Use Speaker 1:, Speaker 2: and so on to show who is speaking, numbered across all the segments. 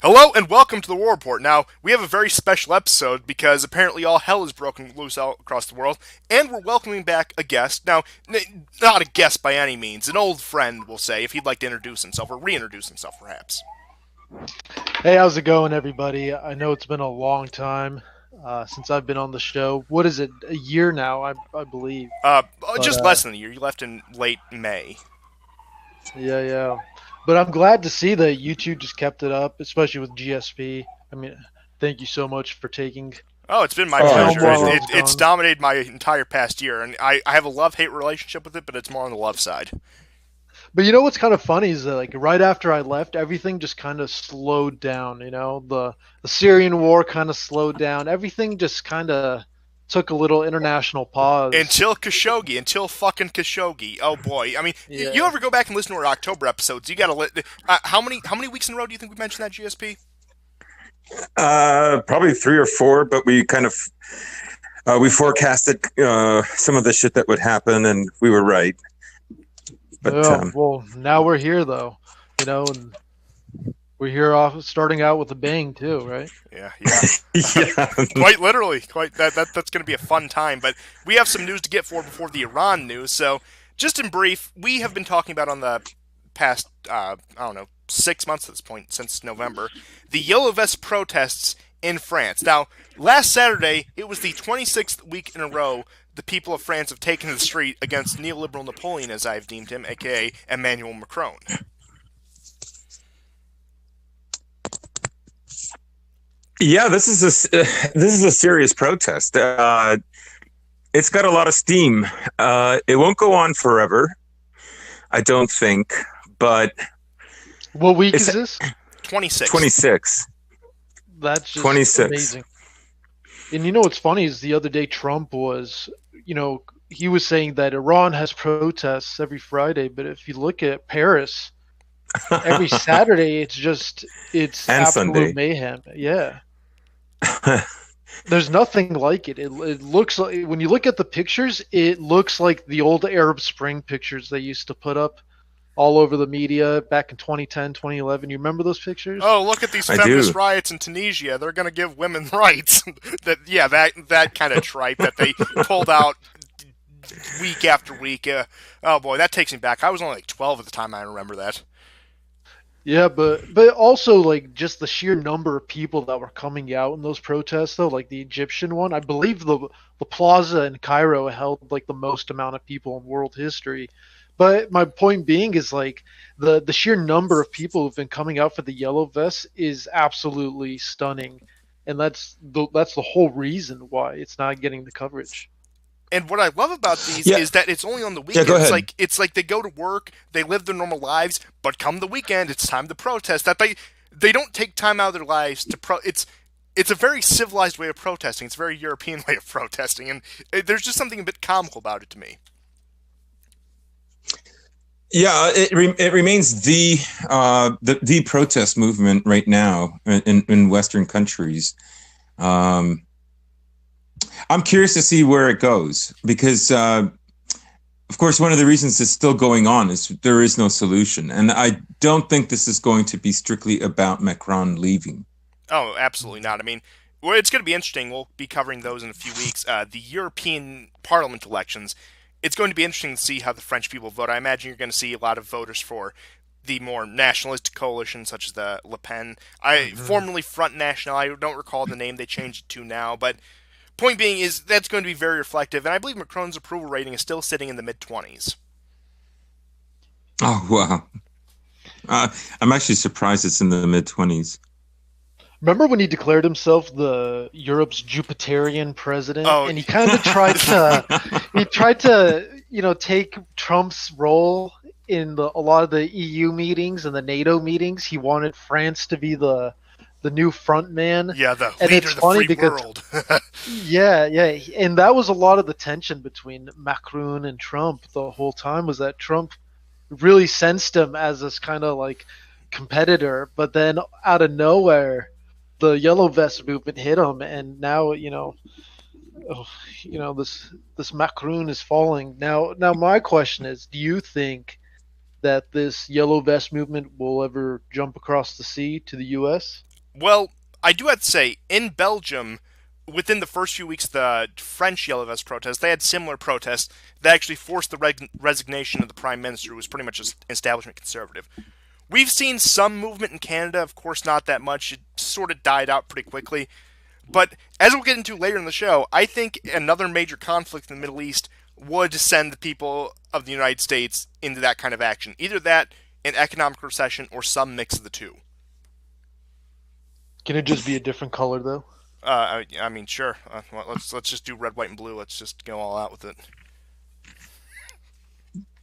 Speaker 1: Hello and welcome to the War Report. Now, we have a very special episode because apparently all hell is broken loose out across the world, and we're welcoming back a guest. Now, not a guest by any means, an old friend, we'll say, if he'd like to introduce himself, or reintroduce himself, perhaps.
Speaker 2: Hey, how's it going, everybody? I know it's been a long time since I've been on the show. What is it? A year now, I believe. But
Speaker 1: Just less than a year. You left in late May.
Speaker 2: yeah. But I'm glad to see that you two just kept it up, especially with GSP. I mean, thank you so much for taking.
Speaker 1: Oh, it's been my
Speaker 3: Oh,
Speaker 1: pleasure.
Speaker 2: while I
Speaker 1: It,
Speaker 2: was
Speaker 1: it's
Speaker 2: gone.
Speaker 1: dominated my entire past year, and I have a love-hate relationship with it, but it's more on the love side.
Speaker 2: But you know what's kind of funny is that like right after I left, everything just kind of slowed down. You know, the Syrian war kind of slowed down. Everything just kind of took a little international pause.
Speaker 1: Until fucking Khashoggi. Oh boy. I mean, you
Speaker 2: Yeah.
Speaker 1: ever go back and listen to our October episodes? You gotta how many weeks in a row do you think we mentioned that GSP?
Speaker 3: Probably three or four, but we kind of we forecasted some of the shit that would happen, and we were right. But
Speaker 2: Oh, well, now we're here though, and we're here off starting out with a bang too, right?
Speaker 1: Yeah.
Speaker 3: yeah,
Speaker 1: Quite literally. Quite that's going to be a fun time. But we have some news to get for before the Iran news. So, just in brief, we have been talking about on the past I don't know 6 months at this point since November the Yellow Vest protests in France. Now, last Saturday it was the 26th week in a row the people of France have taken to the street against neoliberal Napoleon, as I've deemed him, aka Emmanuel Macron.
Speaker 3: yeah. This is a serious protest. It's got a lot of steam. It won't go on forever, I don't think, but
Speaker 2: What week
Speaker 3: it's
Speaker 2: is this?
Speaker 1: 26.
Speaker 3: 26.
Speaker 2: That's just
Speaker 3: 26.
Speaker 2: amazing. And you know what's funny is the other day Trump was, he was saying that Iran has protests every Friday, but if you look at Paris, every Saturday it's
Speaker 3: And
Speaker 2: absolute
Speaker 3: Sunday.
Speaker 2: mayhem. Yeah. There's nothing like it. It looks like when you look at the pictures, it looks like the old Arab Spring pictures they used to put up all over the media back in 2010, 2011. You remember those pictures?
Speaker 1: Oh, look at these
Speaker 3: I
Speaker 1: feminist
Speaker 3: do.
Speaker 1: riots in Tunisia. They're going to give women rights. that kind of tripe that they pulled out week after week. Oh boy, that takes me back. I was only like 12 at the time. I remember that.
Speaker 2: Yeah, but also like just the sheer number of people that were coming out in those protests though, like the Egyptian one, I believe the plaza in Cairo held like the most amount of people in world history. But my point being is like the sheer number of people who've been coming out for the yellow vests is absolutely stunning. And that's the whole reason why it's not getting the coverage.
Speaker 1: And what I love about these
Speaker 3: Yeah,
Speaker 1: is that it's only on the
Speaker 3: yeah.
Speaker 1: weekend.
Speaker 3: Go
Speaker 1: It's
Speaker 3: ahead.
Speaker 1: like they go to work, they live their normal lives, but come the weekend, it's time to protest. That they don't take time out of their lives to It's a very civilized way of protesting. It's a very European way of protesting, and there's just something a bit comical about it to me.
Speaker 3: Yeah, it remains the protest movement right now in Western countries. Um, I'm curious to see where it goes because, of course, one of the reasons it's still going on is there is no solution, and I don't think this is going to be strictly about Macron leaving.
Speaker 1: Oh, absolutely not. I mean, well, it's going to be interesting. We'll be covering those in a few weeks. The European Parliament elections. It's going to be interesting to see how the French people vote. I imagine you're going to see a lot of voters for the more nationalistic coalition, such as the Le Pen. Formerly Front National. I don't recall the name they changed it to now, but point being is that's going to be very reflective. And I believe Macron's approval rating is still sitting in the mid 20s.
Speaker 3: Oh wow! Uh, I'm actually surprised it's in the mid 20s.
Speaker 2: Remember when he declared himself the Europe's Jupiterian president,
Speaker 1: Oh,
Speaker 2: and he tried to take Trump's role in a lot of the EU meetings and the NATO meetings. He wanted France to be the new front man,
Speaker 1: yeah, the
Speaker 2: and
Speaker 1: leader
Speaker 2: it's
Speaker 1: of the
Speaker 2: funny
Speaker 1: free
Speaker 2: because
Speaker 1: world.
Speaker 2: yeah, and that was a lot of the tension between Macron and Trump the whole time was that Trump really sensed him as this kind of like competitor, but then out of nowhere the yellow vest movement hit him, and now oh, this Macron is falling. Now my question is, do you think that this yellow vest movement will ever jump across the sea to the U.S.?
Speaker 1: Well, I do have to say, in Belgium, within the first few weeks of the French Yellow Vest protests, they had similar protests that actually forced the resignation of the Prime Minister, who was pretty much an establishment conservative. We've seen some movement in Canada, of course not that much. It sort of died out pretty quickly. But as we'll get into later in the show, I think another major conflict in the Middle East would send the people of the United States into that kind of action. Either that, an economic recession, or some mix of the two.
Speaker 2: Can it just be a different color though?
Speaker 1: I mean, sure. Well, let's just do red, white, and blue. Let's just go all out with it.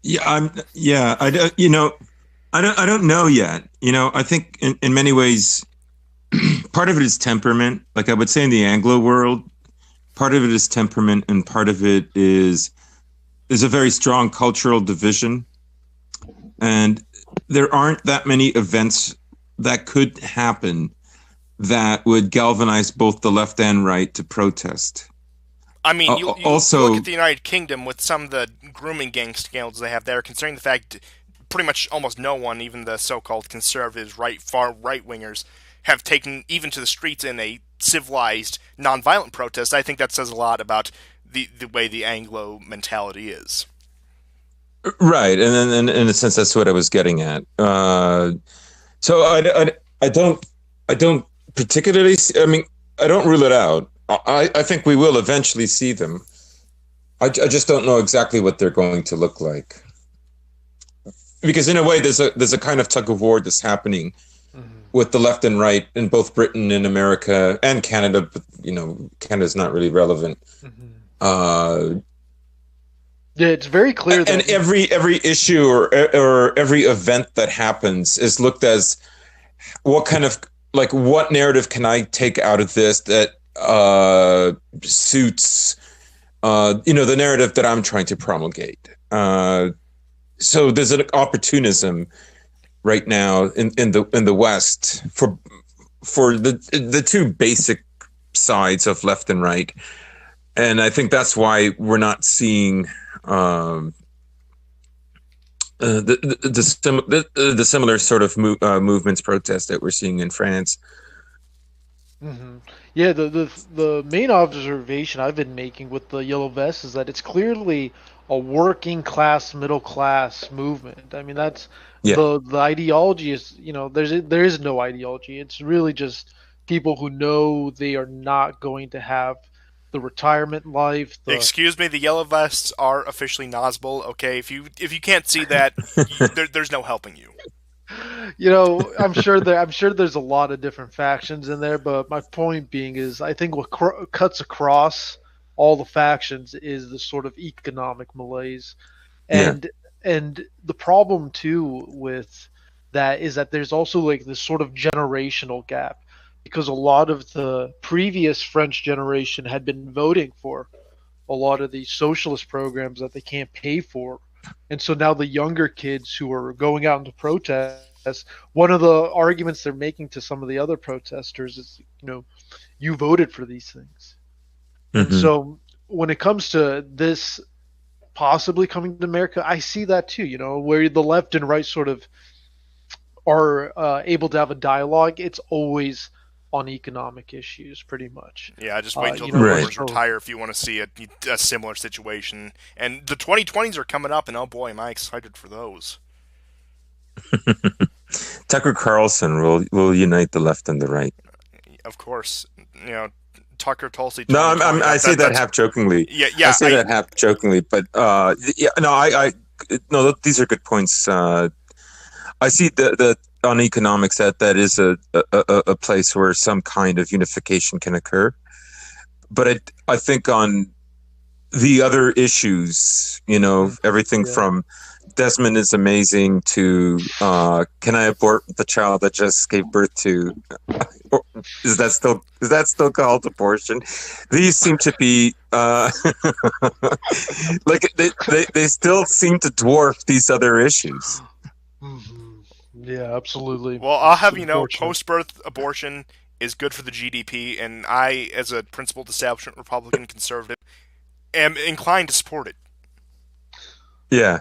Speaker 3: Yeah, I don't know yet. I think in many ways, part of it is temperament. Like I would say in the Anglo world, part of it is temperament, and part of it is a very strong cultural division. And there aren't that many events that could happen that would galvanize both the left and right to protest.
Speaker 1: I mean, you
Speaker 3: also
Speaker 1: look at the United Kingdom with some of the grooming gang scandals they have there, considering the fact pretty much almost no one, even the so-called conservatives, far right-wingers, have taken even to the streets in a civilized, non-violent protest. I think that says a lot about the way the Anglo mentality is.
Speaker 3: right, and then in a sense, that's what I was getting at. So I don't particularly. I mean, I don't rule it out. I think we will eventually see them. I just don't know exactly what they're going to look like. Because in a way, there's a kind of tug of war that's happening with the left and right in both Britain and America and Canada. But Canada's not really relevant.
Speaker 2: Yeah, it's very clear that
Speaker 3: and every issue or every event that happens is looked as what narrative can I take out of this that suits the narrative that I'm trying to promulgate. So there's an opportunism right now in the West for the two basic sides of left and right, and I think that's why we're not seeing the similar sort of movements, protests that we're seeing in France.
Speaker 2: Mm-hmm. Yeah, the main observation I've been making with the Yellow Vest is that it's clearly a working class, middle class movement. I mean, that's the ideology is, there is no ideology. It's really just people who know they are not going to have the retirement life.
Speaker 1: Excuse me, the Yellow Vests are officially Nazgul. Okay, if you can't see that, there's no helping you.
Speaker 2: I'm sure there's a lot of different factions in there, but my point being is, I think what cuts across all the factions is the sort of economic malaise, and the problem too with that is that there's also like this sort of generational gap, because a lot of the previous French generation had been voting for a lot of these socialist programs that they can't pay for. And so now the younger kids who are going out into protest, one of the arguments they're making to some of the other protesters is, you voted for these things. Mm-hmm. And so when it comes to this possibly coming to America, I see that too, where the left and right sort of are able to have a dialogue. It's always on economic issues, pretty much.
Speaker 1: Yeah, just wait until the farmers retire if you want to see a similar situation. And the 2020s are coming up, and oh boy, am I excited for those.
Speaker 3: Tucker Carlson will unite the left and the right.
Speaker 1: Of course, Tucker Tulsi.
Speaker 3: No, I say that half jokingly.
Speaker 1: Yeah,
Speaker 3: I say that half jokingly, but no, these are good points. I see the on economics that is a place where some kind of unification can occur, but I think on the other issues, everything from Desmond is amazing to can I abort the child that just gave birth to? Is that still called abortion? These seem to be like they still seem to dwarf these other issues.
Speaker 2: Mm-hmm. Yeah, absolutely.
Speaker 1: Well, I'll have post-birth abortion is good for the GDP, and I, as a principled establishment Republican conservative, am inclined to support it.
Speaker 3: Yeah.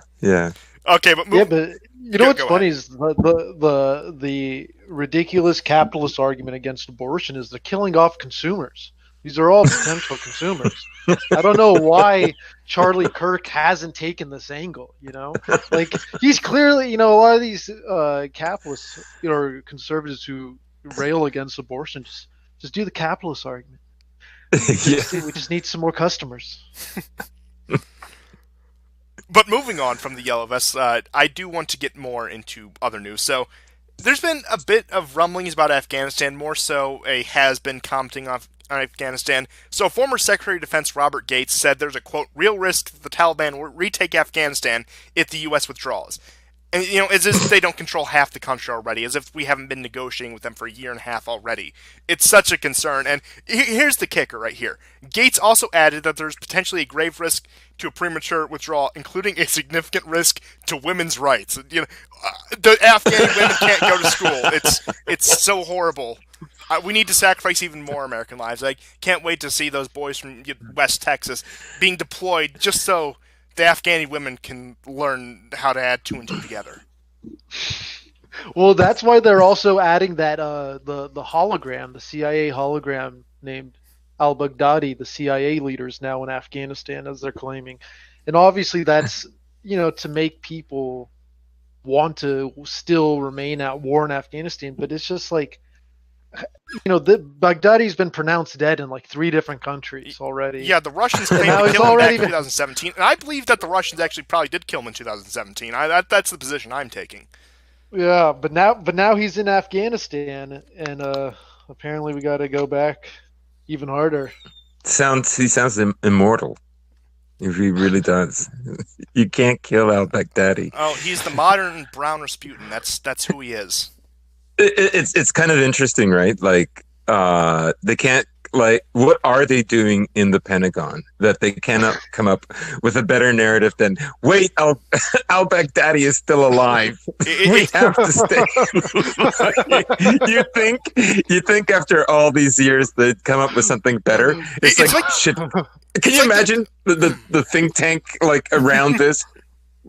Speaker 1: Okay, but
Speaker 2: Yeah, but you know what's
Speaker 1: go
Speaker 2: funny
Speaker 1: ahead.
Speaker 2: is the ridiculous capitalist argument against abortion is they're killing off consumers. These are all potential consumers. I don't know why Charlie Kirk hasn't taken this angle. Like he's clearly, a lot of these capitalists or conservatives who rail against abortion just do the capitalist argument.
Speaker 3: Yeah.
Speaker 2: We just need some more customers.
Speaker 1: But moving on from the Yellow Vests, I do want to get more into other news. So there's been a bit of rumblings about Afghanistan, more so a has-been commenting on Afghanistan. So former Secretary of Defense Robert Gates said there's a, quote, real risk that the Taliban will retake Afghanistan if the U.S. withdraws. And, as if they don't control half the country already, as if we haven't been negotiating with them for a year and a half already. It's such a concern. And here's the kicker right here. Gates also added that there's potentially a grave risk to a premature withdrawal, including a significant risk to women's rights. The Afghan women can't go to school. It's so horrible. We need to sacrifice even more American lives. I can't wait to see those boys from West Texas being deployed just so the Afghani women can learn how to add 2 and 2 together.
Speaker 2: Well, that's why they're also adding that the hologram, the CIA hologram named al-Baghdadi, the CIA leaders now in Afghanistan, as they're claiming. And obviously that's, to make people want to still remain at war in Afghanistan. But it's just like, Baghdadi's been pronounced dead in like 3 different countries already.
Speaker 1: Yeah, the Russians claimed to kill him back in 2017, and I believe that the Russians actually probably did kill him in 2017. That's the position I'm taking.
Speaker 2: Yeah, but now he's in Afghanistan, and apparently we got to go back even harder.
Speaker 3: He sounds immortal. He really does. You can't kill al-Baghdadi.
Speaker 1: Oh, he's the modern Brown Rasputin. That's who he is.
Speaker 3: It's kind of interesting, right? Like, they can't, like, what are they doing in the Pentagon that they cannot come up with a better narrative than, wait, al-Baghdadi is still alive. We have to stay. You think after all these years they'd come up with something better? It's like shit. Can you imagine the think tank like around this?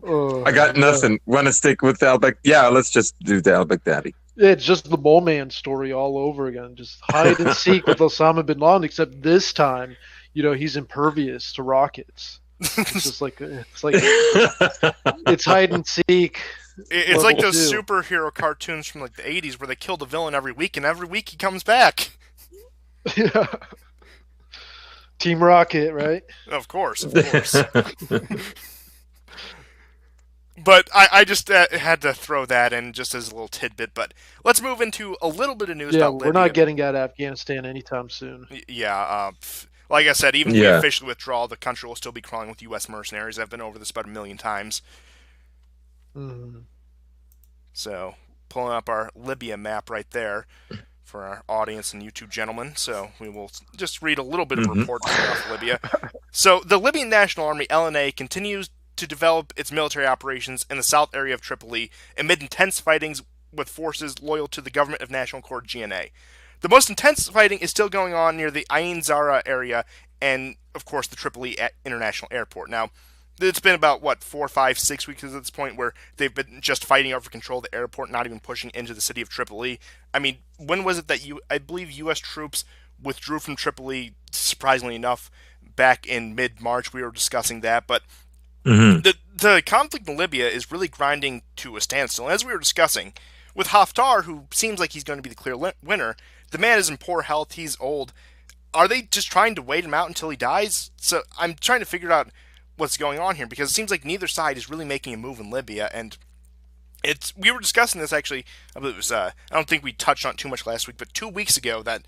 Speaker 3: I got nothing. Want to stick with al-Baghdadi? Yeah, let's just do the al-Baghdadi.
Speaker 2: It's just the Mole Man story all over again. Just hide and seek with Osama bin Laden, except this time, he's impervious to rockets. It's just like it's hide and seek.
Speaker 1: It's like those superhero cartoons from like the 80s where they kill the villain every week, and every week he comes back.
Speaker 2: Yeah. Team Rocket, right?
Speaker 1: Of course. But I just had to throw that in just as a little tidbit. But let's move into a little bit of news about Libya.
Speaker 2: We're not getting out of Afghanistan anytime soon.
Speaker 1: Yeah, like I said, even if we officially withdraw, the country will still be crawling with U.S. mercenaries. I've been over this about 1 million times. So, pulling up our Libya map right there for our audience and YouTube gentlemen. So, we will just read a little bit of a report off Libya. So, the Libyan National Army, LNA, continues to develop its military operations in the south area of Tripoli amid intense fightings with forces loyal to the Government of National Accord, GNA. The most intense fighting is still going on near the Ain Zara area and, of course, the Tripoli International Airport. Now, it's been about, 4, 5, 6 weeks at this point where they've been just fighting over control of the airport, not even pushing into the city of Tripoli. I mean, when was it that I believe U.S. troops withdrew from Tripoli, surprisingly enough, back in mid-March? We were discussing that, but the conflict in Libya is really grinding to a standstill. As we were discussing, with Haftar, who seems like he's going to be the clear winner, the man is in poor health, he's old. Are they just trying to wait him out until he dies? So I'm trying to figure out what's going on here, because it seems like neither side is really making a move in Libya, and we were discussing this actually, I believe it was, I don't think we touched on it too much last week, but 2 weeks ago, that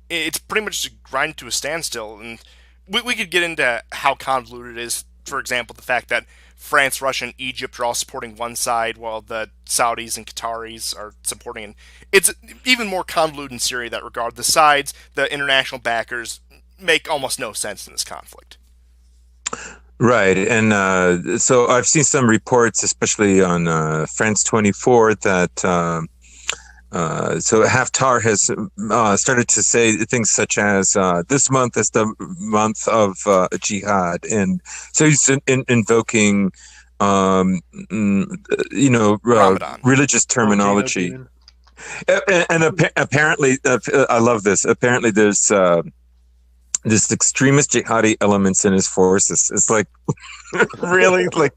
Speaker 1: it's pretty much just grinding to a standstill, and we could get into how convoluted it is. For example, the fact that France, Russia, and Egypt are all supporting one side while the Saudis and Qataris are supporting it. It's even more convoluted in Syria in that regard. The sides, the international backers, make almost no sense in this conflict.
Speaker 3: Right. And so I've seen some reports, especially on France 24, that so Haftar has started to say things such as this month is the month of jihad, and so he's invoking
Speaker 1: Ramadan.
Speaker 3: religious terminology. And apparently, I love this. Apparently, there's this extremist jihadi elements in his forces. It's like, really, like,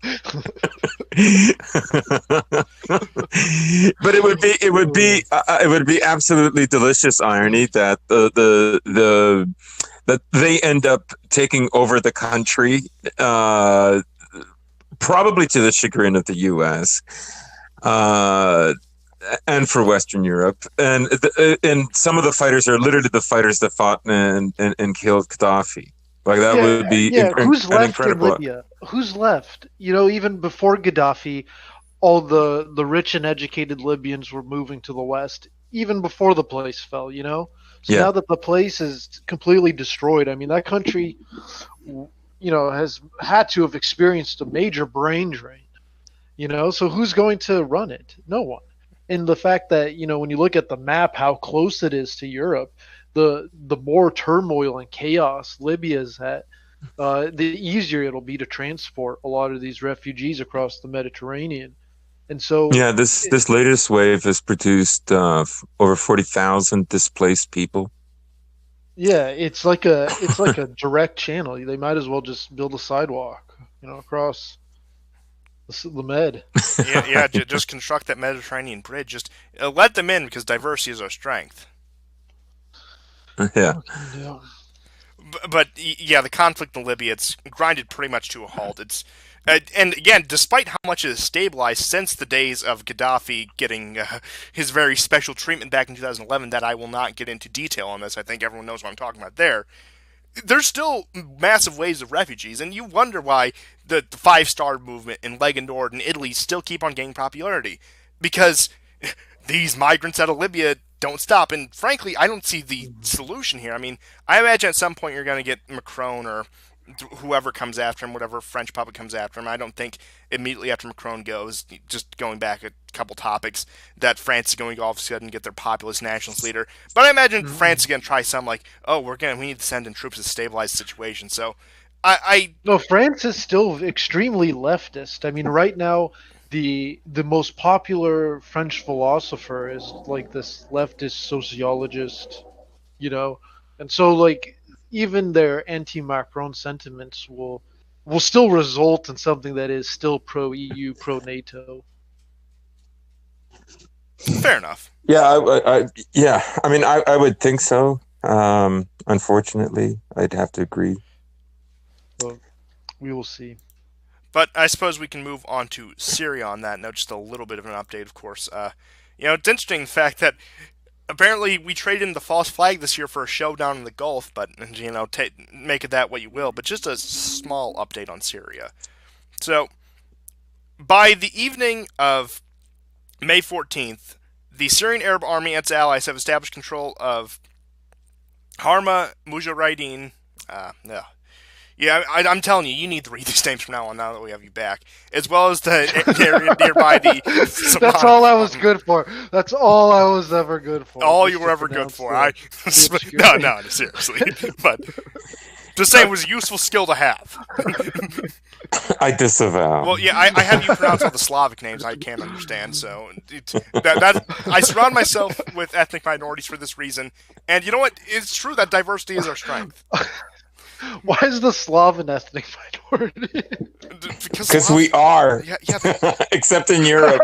Speaker 3: but it would be absolutely delicious irony that that they end up taking over the country, probably to the chagrin of the U.S. And for Western Europe, and some of the fighters are literally the fighters that fought and killed Gaddafi. Like that would be
Speaker 2: who's left
Speaker 3: incredible.
Speaker 2: in Libya? Who's left? Even before Gaddafi, all the rich and educated Libyans were moving to the west. Even before the place fell, So now that the place is completely destroyed, I mean that country, has had to have experienced a major brain drain. So who's going to run it? No one. And the fact that when you look at the map, how close it is to Europe, the more turmoil and chaos Libya is at, the easier it'll be to transport a lot of these refugees across the Mediterranean. And so
Speaker 3: this latest wave has produced over 40,000 displaced people.
Speaker 2: Yeah, it's like a direct channel. They might as well just build a sidewalk, across the Med.
Speaker 1: Just construct that Mediterranean bridge. Just let them in because diversity is our strength.
Speaker 3: Yeah.
Speaker 1: But the conflict in Libya, it's grinded pretty much to a halt. It's and again, despite how much it has stabilized since the days of Gaddafi getting his very special treatment back in 2011, that I will not get into detail on this. I think everyone knows what I'm talking about there. There's still massive waves of refugees, and you wonder why the five-star movement in Lega Nord in Italy still keep on gaining popularity. Because these migrants out of Libya don't stop, and frankly, I don't see the solution here. I mean, I imagine at some point you're going to get Macron or whoever comes after him, whatever French puppet comes after him. I don't think immediately after Macron goes, just going back a couple topics, that France is going to all of a sudden get their populist nationalist leader. But I imagine France is going to try something like, we need to send in troops to stabilize the situation. So
Speaker 2: No, France is still extremely leftist. I mean, right now, the most popular French philosopher is like this leftist sociologist, and so like even their anti-Macron sentiments will still result in something that is still pro-EU, pro-NATO.
Speaker 1: Fair enough.
Speaker 3: Yeah, I mean, I would think so. Unfortunately, I'd have to agree.
Speaker 2: Well, we will see.
Speaker 1: But I suppose we can move on to Syria on that note. Just a little bit of an update, of course. It's interesting the fact that apparently we traded in the false flag this year for a showdown in the Gulf, but, make it that what you will. But just a small update on Syria. So, by the evening of May 14th, the Syrian Arab Army and its allies have established control of Harma Mujahideen. I'm telling you, you need to read these names from now on, now that we have you back. As well as the area nearby the Samana.
Speaker 2: That's all I was good for. That's all I was ever good for.
Speaker 1: All you were ever good for. No, seriously. But just saying it was a useful skill to have.
Speaker 3: I disavow.
Speaker 1: Well, yeah, I have you pronounce all the Slavic names I can't understand, so I surround myself with ethnic minorities for this reason. And you know what? It's true that diversity is our strength.
Speaker 2: Why is the Slav an ethnic minority?
Speaker 3: Because we are.
Speaker 1: Yeah.
Speaker 3: Except in Europe.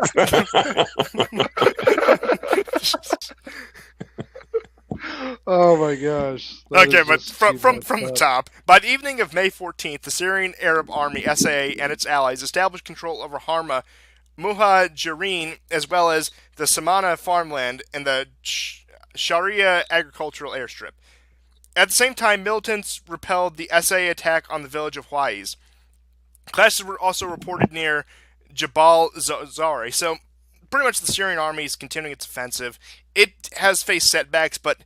Speaker 2: Oh my gosh.
Speaker 1: Okay, but from the top. By the evening of May 14th, the Syrian Arab Army, SAA, and its allies established control over Harma Mujahideen, as well as the Samana farmland and the Sharia agricultural airstrip. At the same time, militants repelled the SAA attack on the village of Huayz. Clashes were also reported near Jabal Zari. So, pretty much the Syrian army is continuing its offensive. It has faced setbacks, but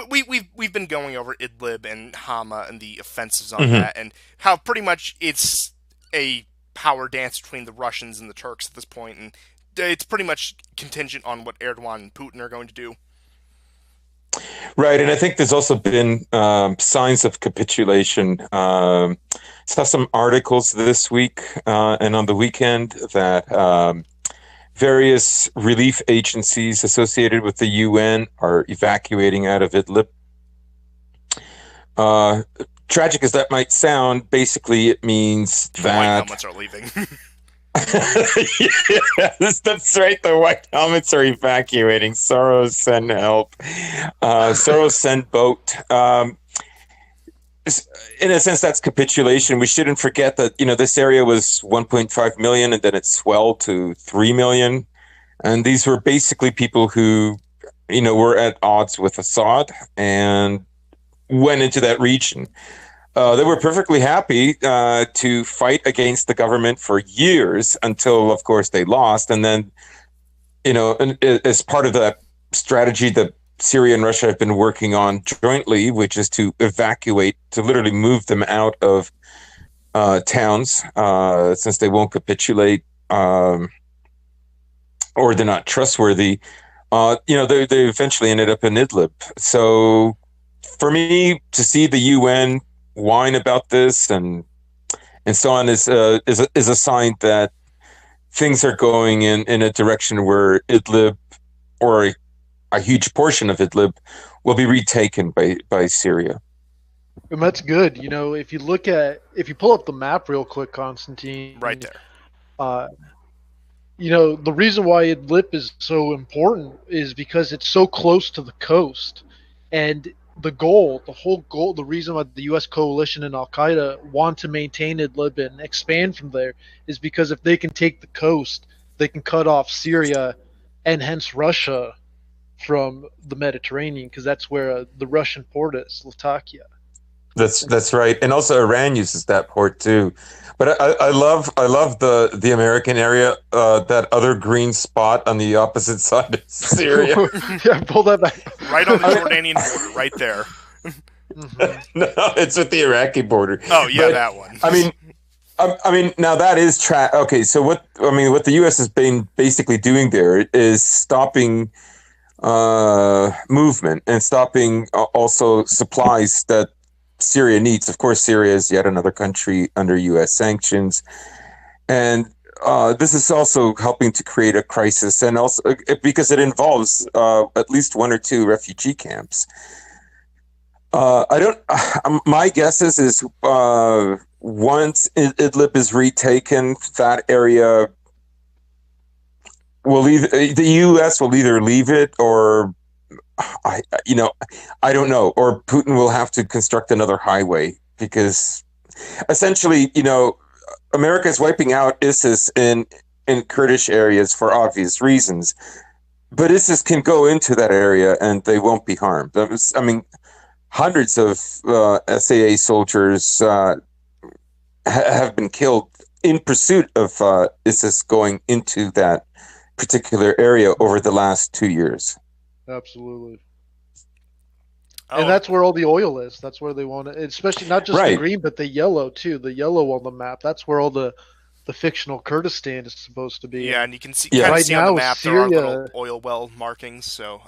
Speaker 1: we've been going over Idlib and Hama and the offensives on that, and how pretty much it's a power dance between the Russians and the Turks at this point, and it's pretty much contingent on what Erdogan and Putin are going to do.
Speaker 3: Right, and I think there's also been signs of capitulation. Saw some articles this week and on the weekend that various relief agencies associated with the UN are evacuating out of Idlib. Tragic as that might sound, basically it means
Speaker 1: The white
Speaker 3: that
Speaker 1: helmets are leaving.
Speaker 3: yes, that's right. The white helmets are evacuating. Soros send help. Soros send boat. In a sense, that's capitulation. We shouldn't forget that this area was 1.5 million, and then it swelled to 3 million. And these were basically people who, were at odds with Assad and went into that region. They were perfectly happy to fight against the government for years until, of course, they lost. And then, as part of that strategy that Syria and Russia have been working on jointly, which is to evacuate, to literally move them out of towns, since they won't capitulate or they're not trustworthy. They eventually ended up in Idlib. So for me to see the UN whine about this and so on is a sign that things are going in a direction where Idlib, or a huge portion of Idlib, will be retaken by Syria.
Speaker 2: And that's good. If you pull up the map real quick, Constantine,
Speaker 1: Right there.
Speaker 2: The reason why Idlib is so important is because it's so close to the coast, and the whole goal, the reason why the U.S. coalition and Al Qaeda want to maintain Idlib and expand from there is because if they can take the coast, they can cut off Syria and hence Russia from the Mediterranean, because that's where the Russian port is, Latakia.
Speaker 3: That's right, and also Iran uses that port too. But I love the American area, that other green spot on the opposite side of Syria.
Speaker 2: Yeah, pull that back.
Speaker 1: Right on the Jordanian border, right there.
Speaker 2: Mm-hmm.
Speaker 3: No, it's with the Iraqi border.
Speaker 1: Oh yeah,
Speaker 3: but,
Speaker 1: that one.
Speaker 3: I mean, now that is okay. So what the U.S. has been basically doing there is stopping movement and stopping also supplies that Syria needs. Of course, Syria is yet another country under U.S. sanctions, and this is also helping to create a crisis, and also because it involves at least one or two refugee camps. I don't. My guess is once Idlib is retaken, that area will the U.S. will either leave it or. I don't know, or Putin will have to construct another highway, because essentially, America is wiping out ISIS in Kurdish areas for obvious reasons, but ISIS can go into that area and they won't be harmed. Hundreds of SAA soldiers have been killed in pursuit of ISIS going into that particular area over the last 2 years.
Speaker 2: Absolutely.
Speaker 1: Oh,
Speaker 2: And that's where all the oil is. That's where they want it, especially not just the green, but the yellow too. The yellow on the map. That's where all the fictional Kurdistan is supposed to be.
Speaker 1: yeah, and you can see,
Speaker 3: Yeah.
Speaker 1: kind of
Speaker 2: Right
Speaker 1: see on the
Speaker 2: now,
Speaker 1: map there are
Speaker 2: Syria-
Speaker 1: little oil well markings. So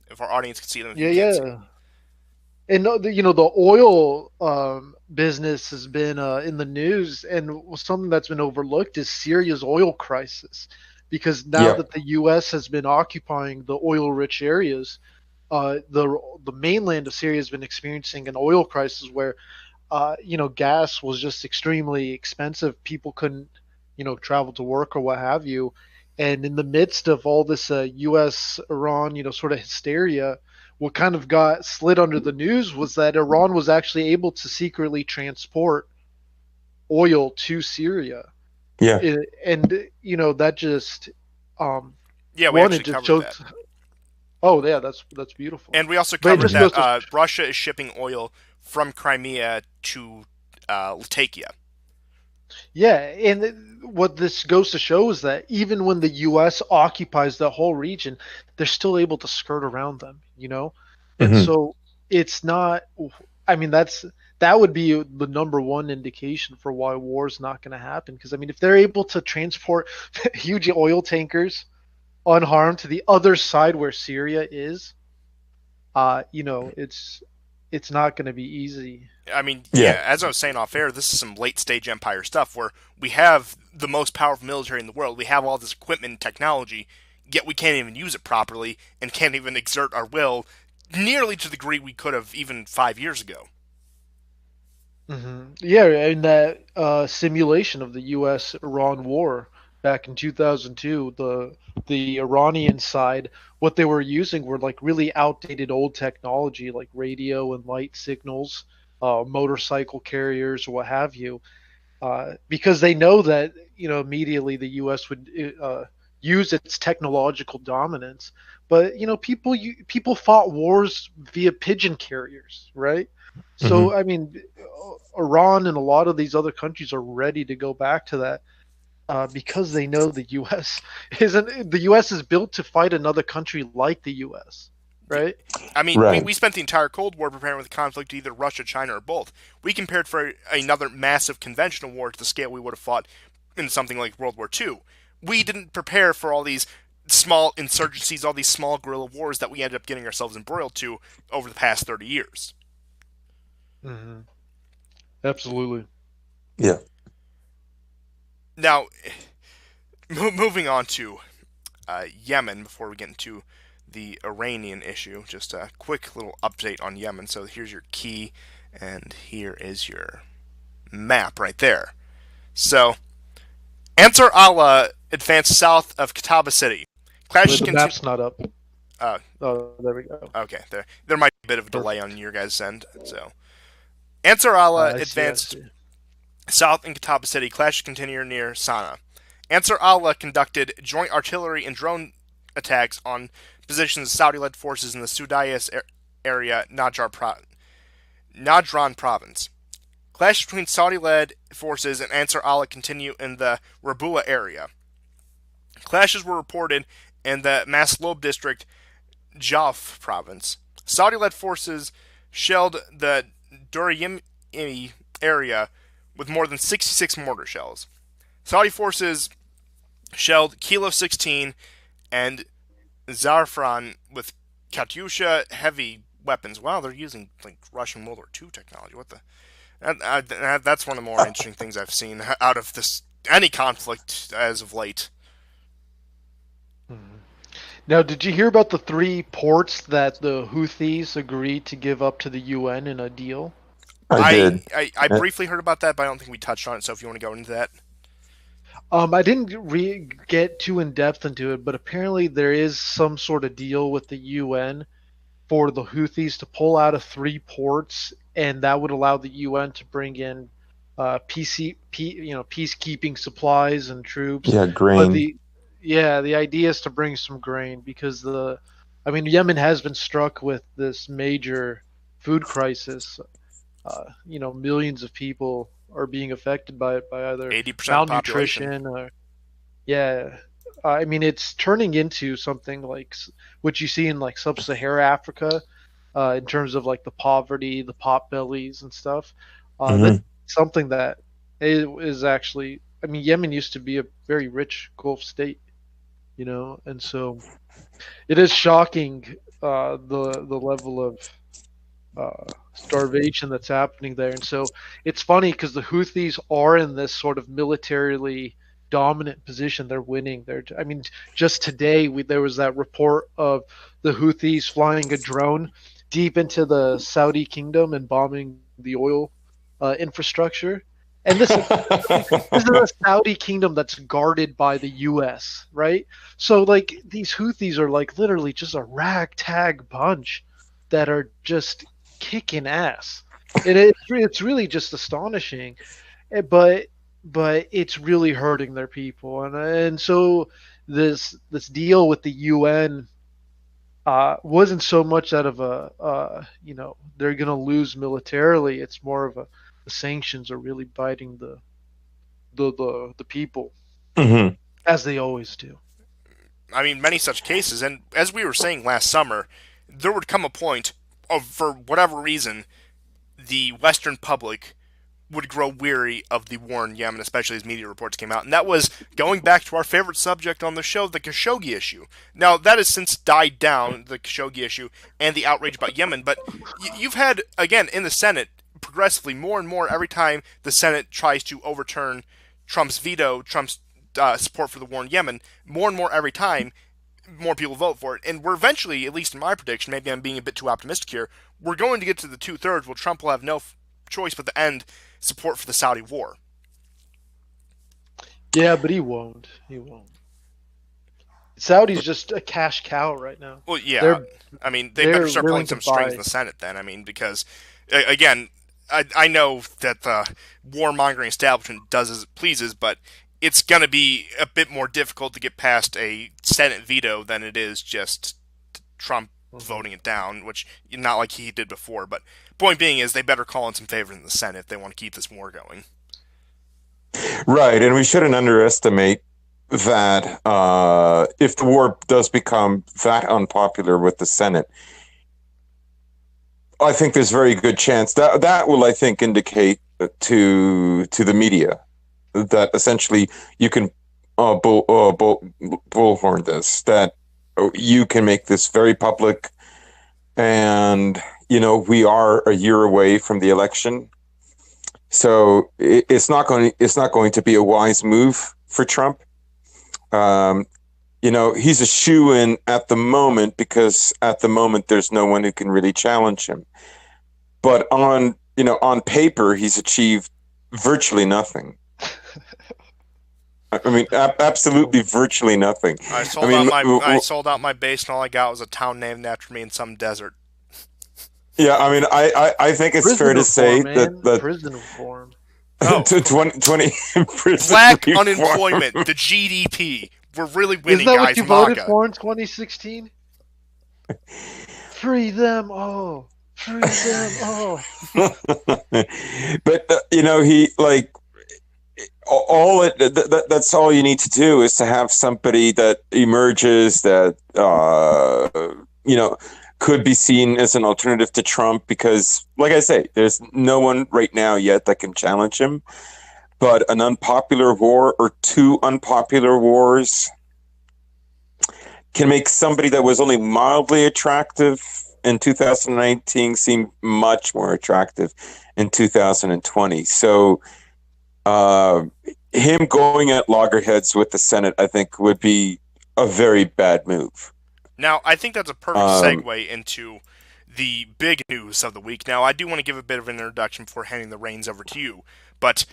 Speaker 1: if our audience can see them,
Speaker 2: Yeah,
Speaker 1: you can't see
Speaker 2: yeah.
Speaker 1: them.
Speaker 2: And the oil business has been in the news, and something that's been overlooked is Syria's oil crisis, because now
Speaker 3: Yeah.
Speaker 2: that the U.S. has been occupying the oil-rich areas, the mainland of Syria has been experiencing an oil crisis where, gas was just extremely expensive. People couldn't, travel to work or what have you, and in the midst of all this U.S.-Iran, sort of hysteria, what kind of got slid under the news was that Iran was actually able to secretly transport oil to Syria.
Speaker 3: Yeah.
Speaker 2: And that just
Speaker 1: Yeah, we
Speaker 2: one,
Speaker 1: actually
Speaker 2: it just
Speaker 1: covered
Speaker 2: shows.
Speaker 1: that.
Speaker 2: Oh yeah, that's beautiful.
Speaker 1: And we also
Speaker 2: But it
Speaker 1: covered
Speaker 2: just
Speaker 1: that
Speaker 2: goes to-
Speaker 1: Russia is shipping oil from Crimea to Latakia.
Speaker 2: Yeah, and what this goes to show is that even when the U.S. occupies the whole region, they're still able to skirt around them, And
Speaker 3: Mhm.
Speaker 2: so it's not. I mean, that would be the number one indication for why war's not going to happen. Because if they're able to transport huge oil tankers unharmed to the other side where Syria is, it's not going to be easy.
Speaker 1: I mean,
Speaker 3: Yeah.
Speaker 1: yeah, as I was saying off air, this is some late stage Empire stuff where we have the most powerful military in the world. We have all this equipment and technology, yet we can't even use it properly and can't even exert our will nearly to the degree we could have even 5 years ago.
Speaker 2: Yeah, and that simulation of the U.S.-Iran war back in 2002, the Iranian side, what they were using were like really outdated old technology, like radio and light signals, motorcycle carriers, or what have you, because they know that immediately the U.S. would use its technological dominance. But people fought wars via pigeon carriers, right?
Speaker 3: Hmm.
Speaker 2: So I mean, Iran and a lot of these other countries are ready to go back to that because they know the U.S. isn't. The U.S. is built to fight another country like the U.S. Right?
Speaker 1: I mean,
Speaker 3: Right.
Speaker 1: we spent the entire Cold War preparing with the conflict to either Russia, China, or both. We compared for another massive conventional war to the scale we would have fought in something like World War II. We didn't prepare for all these small insurgencies, all these small guerrilla wars that we ended up getting ourselves embroiled to over the past 30 years.
Speaker 2: Mm-hmm. Absolutely.
Speaker 3: Yeah.
Speaker 1: Now, moving on to Yemen before we get into the Iranian issue, just a quick little update on Yemen. So here's your key, and here is your map right there. So, Ansar Allah advanced south of Kataaba City. Clashes
Speaker 2: The
Speaker 1: continue.
Speaker 2: map's not up.
Speaker 1: Uh,
Speaker 2: Oh, there we go.
Speaker 1: okay, there might be a bit of a delay on your guys' end. So, Ansar Allah
Speaker 2: I
Speaker 1: advanced
Speaker 2: see.
Speaker 1: south in Kataaba City. Clashes continue near Sana'a. Ansar Allah conducted joint artillery and drone attacks on positions of Saudi-led forces in the Sudais area, Najran province. Clashes between Saudi-led forces and Ansar Allah continue in the Rabua area. Clashes were reported in the Masloub district, Jaf province. Saudi-led forces shelled the Duraymi area with more than 66 mortar shells. Saudi forces shelled Kilo 16 and Zarfran with Katyusha heavy weapons. Wow, they're using like Russian World War II technology. What the? That's one of the more interesting things I've seen out of this any conflict as of late.
Speaker 2: Mhm. Now, did you hear about the three ports that the Houthis agreed to give up to the UN in a deal?
Speaker 3: I did.
Speaker 1: I briefly heard about that, but I don't think we touched on it. So if you want to go into that,
Speaker 2: I didn't get too in depth into it, but apparently there is some sort of deal with the UN for the Houthis to pull out of three ports, and that would allow the UN to bring in peacekeeping supplies and troops.
Speaker 3: Yeah,
Speaker 2: But
Speaker 3: grain.
Speaker 2: the idea is to bring some grain because I mean, Yemen has been struck with this major food crisis. Millions of people are being affected by it by either
Speaker 1: 80% of the population.
Speaker 2: malnutrition or yeah. I mean, it's turning into something like what you see in like sub-Sahara Africa, in terms of like the poverty, the pot bellies and stuff. That's
Speaker 3: Hmm.
Speaker 2: something that is actually. I mean, Yemen used to be a very rich Gulf state, and so it is shocking the level of starvation that's happening there. And so it's funny because the Houthis are in this sort of militarily dominant position. They're winning. I mean, just today there was that report of the Houthis flying a drone deep into the Saudi kingdom and bombing the oil infrastructure. And this is a Saudi kingdom that's guarded by the U.S., right? So like these Houthis are like literally just a ragtag bunch that are just kicking ass. It's really just astonishing, but it's really hurting their people, and so this deal with the UN wasn't so much out of they're gonna lose militarily. It's more of the sanctions are really biting the people
Speaker 3: Hmm.
Speaker 2: as they always do.
Speaker 1: I mean, many such cases, and as we were saying last summer, there would come a point of, for whatever reason, the Western public would grow weary of the war in Yemen, especially as media reports came out. And that was going back to our favorite subject on the show, the Khashoggi issue. Now, that has since died down, the Khashoggi issue and the outrage about Yemen, but you've had, again, in the Senate, progressively more and more every time the Senate tries to overturn Trump's veto, Trump's support for the war in Yemen, more and more every time, more people vote for it. And we're eventually, at least in my prediction, maybe I'm being a bit too optimistic here, we're going to get to the 2/3 where Trump will have no choice but to end support for the Saudi war.
Speaker 2: Yeah, but he won't. He won't. Saudi's just a cash cow right now.
Speaker 1: Well, yeah. I mean, they better start pulling some strings in
Speaker 2: buy.
Speaker 1: the Senate then. I mean, because, again, I know that the warmongering establishment does as it pleases, but it's going to be a bit more difficult to get past a Senate veto than it is just Trump voting it down, which not like he did before. But point being is they better call in some favor in the Senate if they want to keep this war going.
Speaker 3: Right, and we shouldn't underestimate that if the war does become that unpopular with the Senate, I think there's a very good chance that will, I think, indicate to the media that essentially you can bullhorn this, that you can make this very public, and we are a year away from the election, so it's not going to be a wise move for Trump. He's a shoo-in at the moment because at the moment there's no one who can really challenge him. But on paper, he's achieved virtually nothing. I mean, absolutely virtually nothing.
Speaker 1: I sold out my base, and all I got was a town named after me in some desert.
Speaker 3: Yeah, I mean, I think it's fair to say that
Speaker 2: prison reform.
Speaker 1: Oh.
Speaker 3: 20
Speaker 1: Black unemployment, the GDP. We're really winning,
Speaker 2: Isn't that
Speaker 1: guys.
Speaker 2: what you voted for in 2016? Free them all. Free them all.
Speaker 3: But he that's all you need to do is to have somebody that emerges that could be seen as an alternative to Trump, because, like I say, there's no one right now yet that can challenge him. But an unpopular war or two unpopular wars can make somebody that was only mildly attractive in 2019 seem much more attractive in 2020. So him going at loggerheads with the Senate, I think, would be a very bad move.
Speaker 1: Now, I think that's a perfect segue into the big news of the week. Now, I do want to give a bit of an introduction before handing the reins over to you, but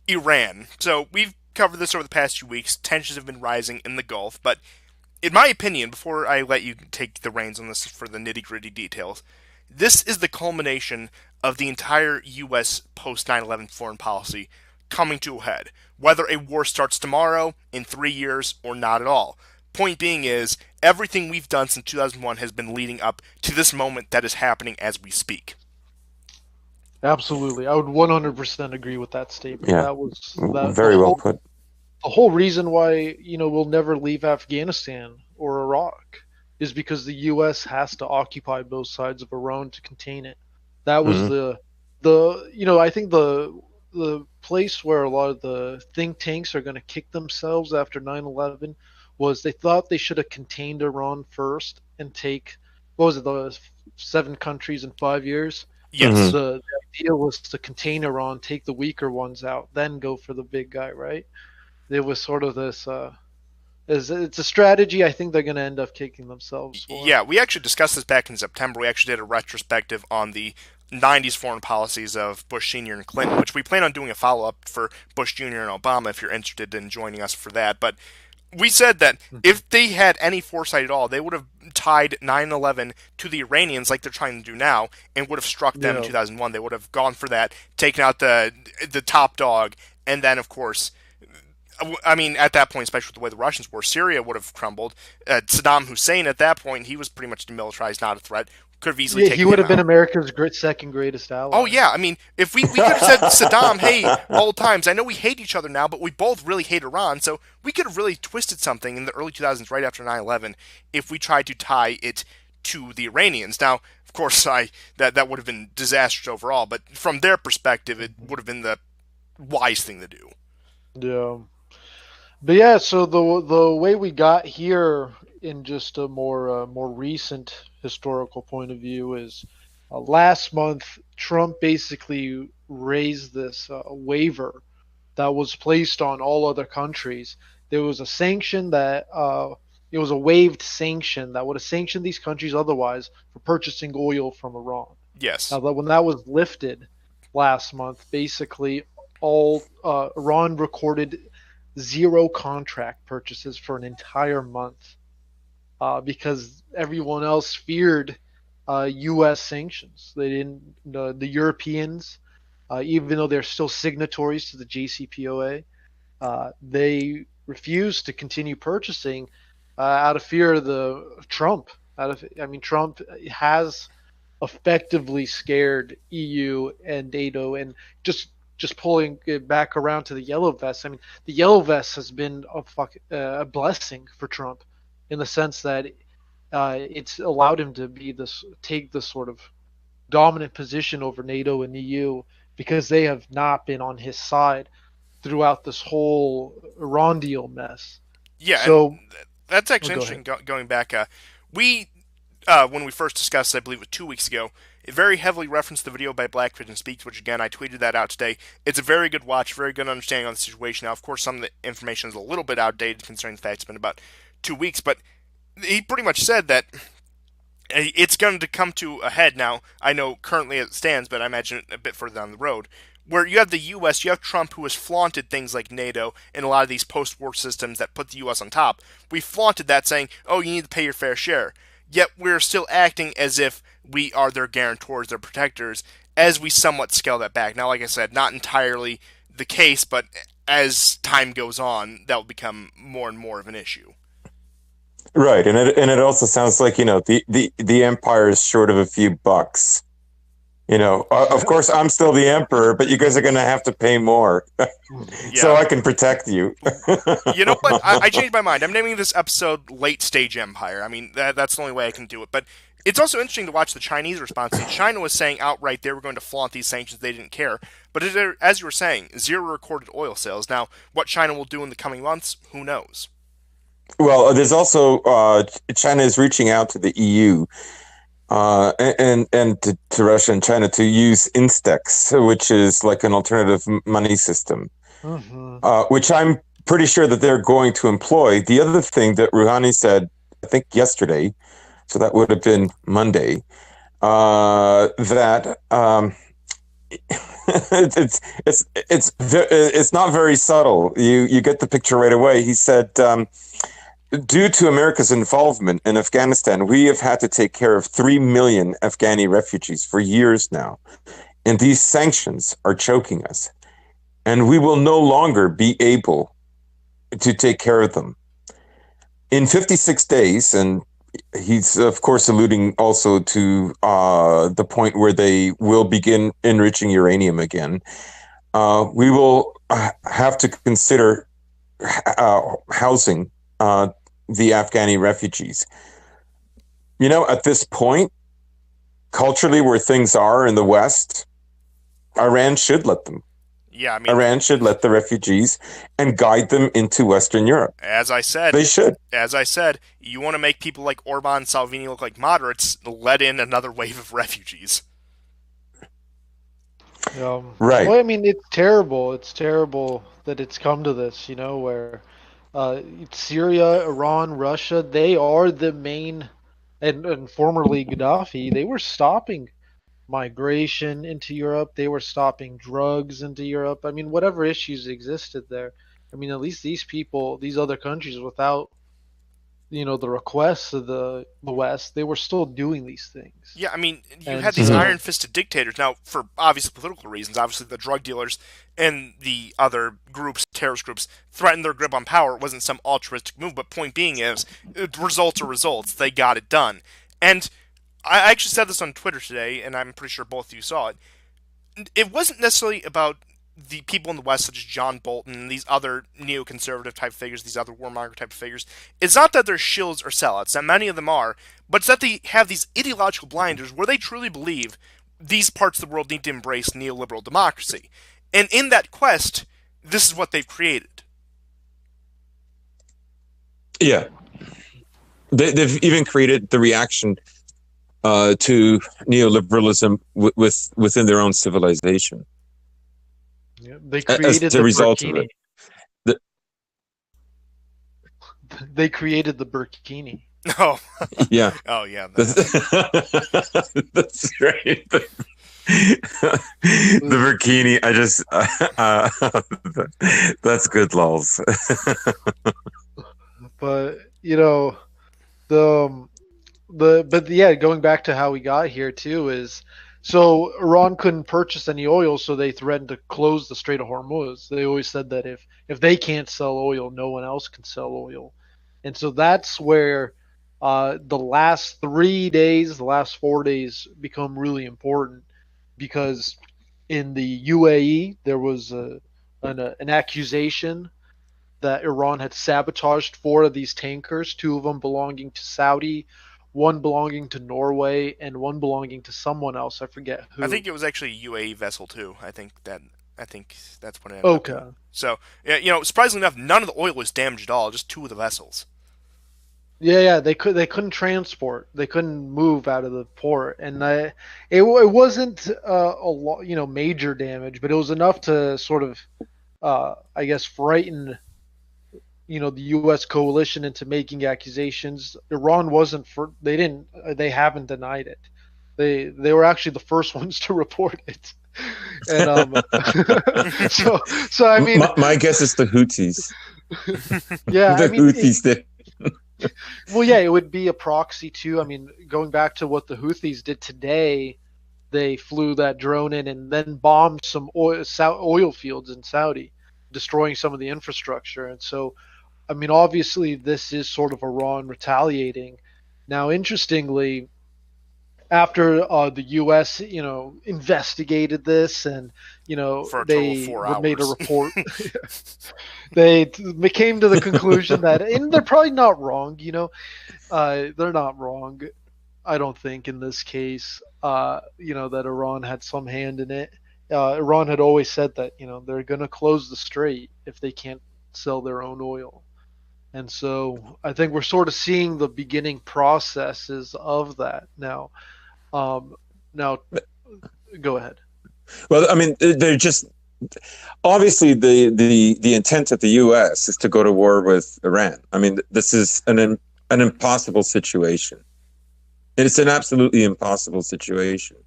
Speaker 1: Iran. So, we've covered this over the past few weeks. Tensions have been rising in the Gulf, but in my opinion, before I let you take the reins on this for the nitty-gritty details, this is the culmination of the entire U.S. post-9/11 foreign policy coming to a head, whether a war starts tomorrow, in 3 years, or not at all. Point being is, everything we've done since 2001 has been leading up to this moment that is happening as we speak.
Speaker 2: Absolutely. I would 100% agree with that statement.
Speaker 3: Yeah.
Speaker 2: That was
Speaker 3: very well put.
Speaker 2: The whole reason why, we'll never leave Afghanistan or Iraq is because the U.S. has to occupy both sides of Iran to contain it. That was I think the place where a lot of the think tanks are going to kick themselves after 9/11 was they thought they should have contained Iran first and take, the 7 countries in 5 years?
Speaker 1: Yes.
Speaker 2: The idea was to contain Iran, take the weaker ones out, then go for the big guy, right? It was sort of this, it's a strategy I think they're going to end up kicking themselves for.
Speaker 1: Yeah, we actually discussed this back in September. We actually did a retrospective on the 90s foreign policies of Bush Sr. and Clinton, which we plan on doing a follow-up for Bush Jr. and Obama if you're interested in joining us for that. But we said that if they had any foresight at all, they would have tied 9/11 to the Iranians like they're trying to do now and would have struck them in 2001. They would have gone for that, taken out the top dog, and then, of course, I mean, at that point, especially with the way the Russians were, Syria would have crumbled. Saddam Hussein, at that point, he was pretty much demilitarized, not a threat. Could have easily taken
Speaker 2: he would have been
Speaker 1: out.
Speaker 2: America's second greatest ally.
Speaker 1: Oh, yeah. I mean, if we could have said Saddam, hey, old times, I know we hate each other now, but we both really hate Iran, so we could have really twisted something in the early 2000s right after 9/11 if we tried to tie it to the Iranians. Now, of Of course, that would have been disastrous overall, but from their perspective, it would have been the wise thing to do.
Speaker 2: Yeah. But yeah, so the way we got here in just a more recent historical point of view is last month Trump basically raised this waiver that was placed on all other countries. There was a sanction that it was a waived sanction that would have sanctioned these countries otherwise for purchasing oil from Iran.
Speaker 1: Yes.
Speaker 2: Now, when that was lifted last month, basically all Iran recorded zero contract purchases for an entire month because everyone else feared U.S. sanctions. They didn't. The Europeans, even though they're still signatories to the JCPOA, they refused to continue purchasing out of fear of the Trump. Trump has effectively scared EU and NATO, and just pulling it back around to the yellow vest. I mean, the yellow vest has been a blessing for Trump, in the sense that it's allowed him to take this sort of dominant position over NATO and EU because they have not been on his side throughout this whole Iran deal mess.
Speaker 1: Yeah,
Speaker 2: so
Speaker 1: and that's actually
Speaker 2: go
Speaker 1: interesting. Going back, we when we first discussed, I believe it was 2 weeks ago, it very heavily referenced the video by Black Pigeon Speaks, which again I tweeted that out today. It's a very good watch, very good understanding on the situation. Now, of course, some of the information is a little bit outdated considering the fact it's been about 2 weeks, but he pretty much said that it's going to come to a head now. I know currently it stands, but I imagine it a bit further down the road, where you have the U.S., you have Trump, who has flaunted things like NATO and a lot of these post-war systems that put the U.S. on top. We flaunted that, saying, oh, you need to pay your fair share. Yet we're still acting as if we are their guarantors, their protectors, as we somewhat scale that back. Now, like I said, not entirely the case, but as time goes on, that will become more and more of an issue.
Speaker 3: Right, and it also sounds like, the empire is short of a few bucks. Of course, I'm still the emperor, but you guys are going to have to pay more so I can protect you.
Speaker 1: You know what? I changed my mind. I'm naming this episode Late Stage Empire. I mean, that's the only way I can do it. But it's also interesting to watch the Chinese response. China was saying outright they were going to flaunt these sanctions. They didn't care. But as you were saying, zero recorded oil sales. Now, what China will do in the coming months, who knows?
Speaker 3: Well, there's also China is reaching out to the EU and to Russia and China to use Instex, which is like an alternative money system, which I'm pretty sure that they're going to employ. The other thing that Rouhani said, I think yesterday, so that would have been Monday, that it's not very subtle. You get the picture right away. He said, due to America's involvement in Afghanistan, we have had to take care of 3 million Afghani refugees for years now. And these sanctions are choking us. And we will no longer be able to take care of them. In 56 days, and he's, of course, alluding also to the point where they will begin enriching uranium again, we will have to consider housing the Afghani refugees. At this point, culturally, where things are in the West, Iran should let them.
Speaker 1: Yeah, I mean,
Speaker 3: Iran should let the refugees and guide them into Western Europe.
Speaker 1: As I said,
Speaker 3: they should.
Speaker 1: As I said, you want to make people like Orban and Salvini look like moderates, let in another wave of refugees.
Speaker 3: Right.
Speaker 2: Well, I mean, it's terrible. It's terrible that it's come to this, where Syria, Iran, Russia, they are the main, and formerly Gaddafi, they were stopping migration into Europe. They were stopping drugs into Europe. I mean, whatever issues existed there. I mean, at least these people, these other countries, without the requests of the West, they were still doing these things.
Speaker 1: Yeah, I mean, you had these iron-fisted dictators. Now, for obvious political reasons, obviously the drug dealers and the other groups, terrorist groups, threatened their grip on power. It wasn't some altruistic move, but point being is, results are results. They got it done. And I actually said this on Twitter today, and I'm pretty sure both of you saw it. It wasn't necessarily about the people in the West, such as John Bolton and these other neoconservative type figures, these other warmonger type figures, it's not that they're shills or sellouts, that many of them are, but it's that they have these ideological blinders where they truly believe these parts of the world need to embrace neoliberal democracy. And in that quest, this is what they've created.
Speaker 3: Yeah. They've even created the reaction to neoliberalism within their own civilization.
Speaker 2: Yeah, they created
Speaker 3: the result
Speaker 2: burkini.
Speaker 3: of it.
Speaker 2: They created the burkini.
Speaker 1: Oh,
Speaker 3: yeah.
Speaker 1: Oh, yeah.
Speaker 3: That's right. The burkini. I just that's good, lols.
Speaker 2: But going back to how we got here too is, so Iran couldn't purchase any oil, so they threatened to close the Strait of Hormuz. They always said that if they can't sell oil, no one else can sell oil, and so that's where the last 3 days, the last 4 days become really important, because in the UAE there was an accusation that Iran had sabotaged 4 of these tankers, 2 of them belonging to Saudi, 1 belonging to Norway, and 1 belonging to someone else. I forget who.
Speaker 1: I think it was actually a UAE vessel too. I think that's what it ended
Speaker 2: Okay.
Speaker 1: up. So, surprisingly enough, none of the oil was damaged at all. Just 2 of the vessels.
Speaker 2: Yeah, they couldn't transport, they couldn't move out of the port, and it wasn't major damage, but it was enough to sort of I guess frighten the U.S. coalition into making accusations. Iran they haven't denied it. They were actually the first ones to report it. And so I mean,
Speaker 3: my guess is the Houthis.
Speaker 2: Yeah,
Speaker 3: the Houthis did.
Speaker 2: Well, yeah, it would be a proxy too. I mean, going back to what the Houthis did today, they flew that drone in and then bombed some oil fields in Saudi, destroying some of the infrastructure. And so, I mean, obviously, this is sort of Iran retaliating. Now, interestingly, after the U.S. investigated this, and
Speaker 1: For a total
Speaker 2: they
Speaker 1: of 4 hours.
Speaker 2: made a report, they came to the conclusion that, and they're probably not wrong. They're not wrong. I don't think in this case, that Iran had some hand in it. Iran had always said that they're going to close the strait if they can't sell their own oil. And so I think we're sort of seeing the beginning processes of that now. Now, go ahead.
Speaker 3: Well, I mean, they're just obviously the intent of the U.S. is to go to war with Iran. I mean, this is an impossible situation. It's an absolutely impossible situation.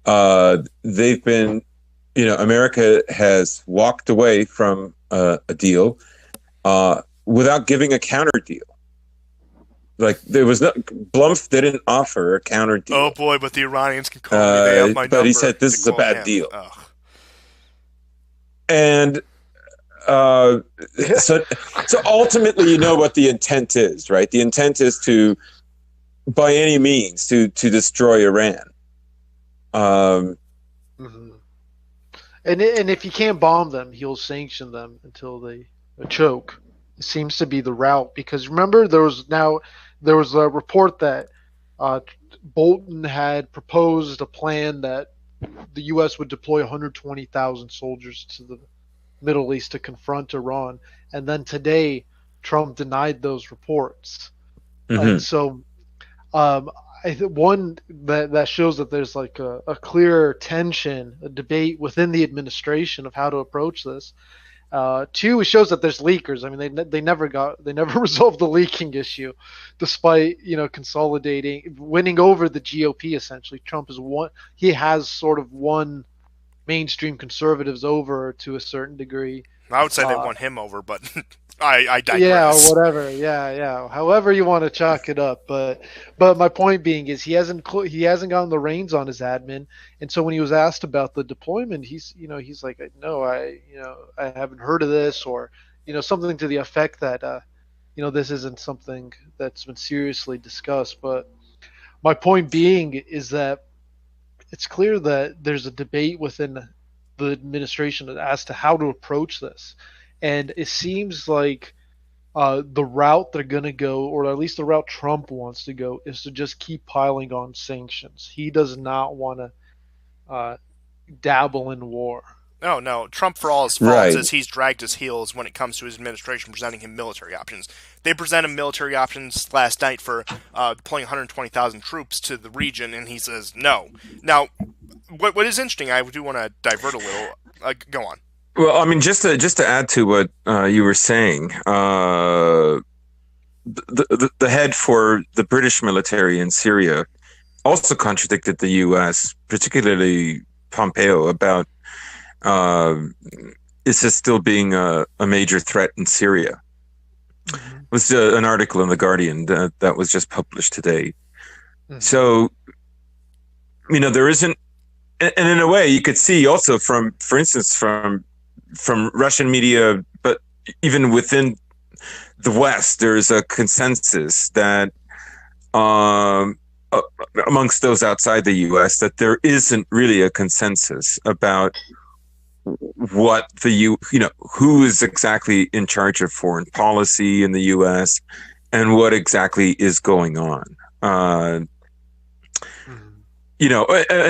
Speaker 3: They've been, America has walked away from a deal without giving a counter deal. Like, there was no, Blumpf didn't offer a counter deal.
Speaker 1: Oh boy, but the Iranians can call me. They have my number.
Speaker 3: But he said this is a bad deal.
Speaker 1: Ugh.
Speaker 3: And so ultimately, what the intent is, right? The intent is to, by any means, to destroy Iran.
Speaker 2: Mm-hmm. And if you can't bomb them, he'll sanction them until they choke. It seems to be the route, because remember there was a report that Bolton had proposed a plan that the U.S. would deploy 120,000 soldiers to the Middle East to confront Iran, and then today Trump denied those reports.
Speaker 3: Mm-hmm.
Speaker 2: And so I think one that shows that there's like a clear tension, a debate within the administration of how to approach this. 2, it shows that there's leakers. I mean, they never resolved the leaking issue, despite consolidating, winning over the GOP. Essentially, Trump has sort of won mainstream conservatives over to a certain degree.
Speaker 1: I would say they won him over, but I digress.
Speaker 2: Yeah, whatever. Yeah. However you want to chalk it up, but my point being is he hasn't gotten the reins on his admin, and so when he was asked about the deployment, he's like, no, I haven't heard of this, or something to the effect that this isn't something that's been seriously discussed. But my point being is that it's clear that there's a debate within the administration as to how to approach this. And it seems like the route they're going to go, or at least the route Trump wants to go, is to just keep piling on sanctions. He does not want to dabble in war.
Speaker 1: Oh, no. Trump, for all his faults, is he's dragged his heels when it comes to his administration presenting him military options. They presented military options last night for deploying 120,000 troops to the region, and he says no. Now, what is interesting, I do want to divert a little. Go on.
Speaker 3: Well, I mean, just to add to what you were saying, the head for the British military in Syria also contradicted the U.S., particularly Pompeo, about ISIS still being a major threat in Syria. Mm-hmm. It was an article in The Guardian that was just published today. Mm-hmm. So, there isn't, and in a way, you could see also for instance, from Russian media, but even within the West, there's a consensus that amongst those outside the U.S. that there isn't really a consensus about what who is exactly in charge of foreign policy in the U.S. and what exactly is going on. And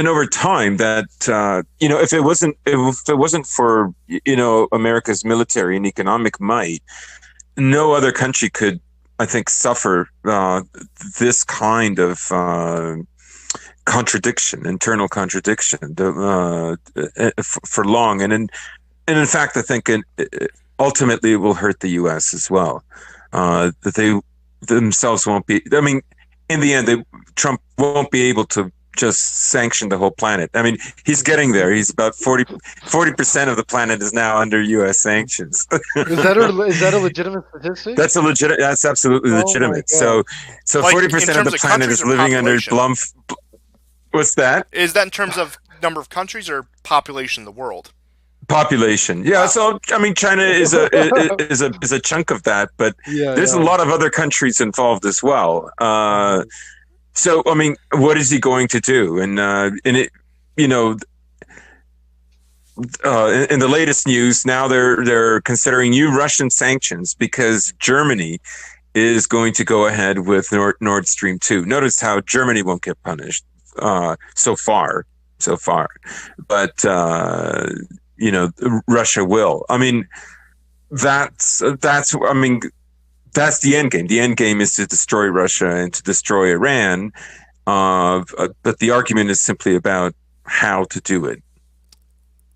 Speaker 3: over time that, if it wasn't for, America's military and economic might, no other country could, I think, suffer this kind of internal contradiction for long. And in fact, I think ultimately it will hurt the U.S. as well. That they themselves won't be, in the end, Trump won't be able to just sanction the whole planet. He's getting there. He's about 40% of the planet is now under U.S. sanctions.
Speaker 2: Is that a legitimate statistic?
Speaker 3: That's absolutely legitimate. So 40% of the planet is living under What's that?
Speaker 1: Is that in terms of number of countries or population in the world?
Speaker 3: Population, yeah. So China is a chunk of that, but there's a lot of other countries involved as well. So what is he going to do? And in the latest news, now they're considering new Russian sanctions because Germany is going to go ahead with Nord Stream 2. Notice how Germany won't get punished so far, but Russia will. That's the end game. The end game is to destroy Russia and to destroy Iran. But the argument is simply about how to do it.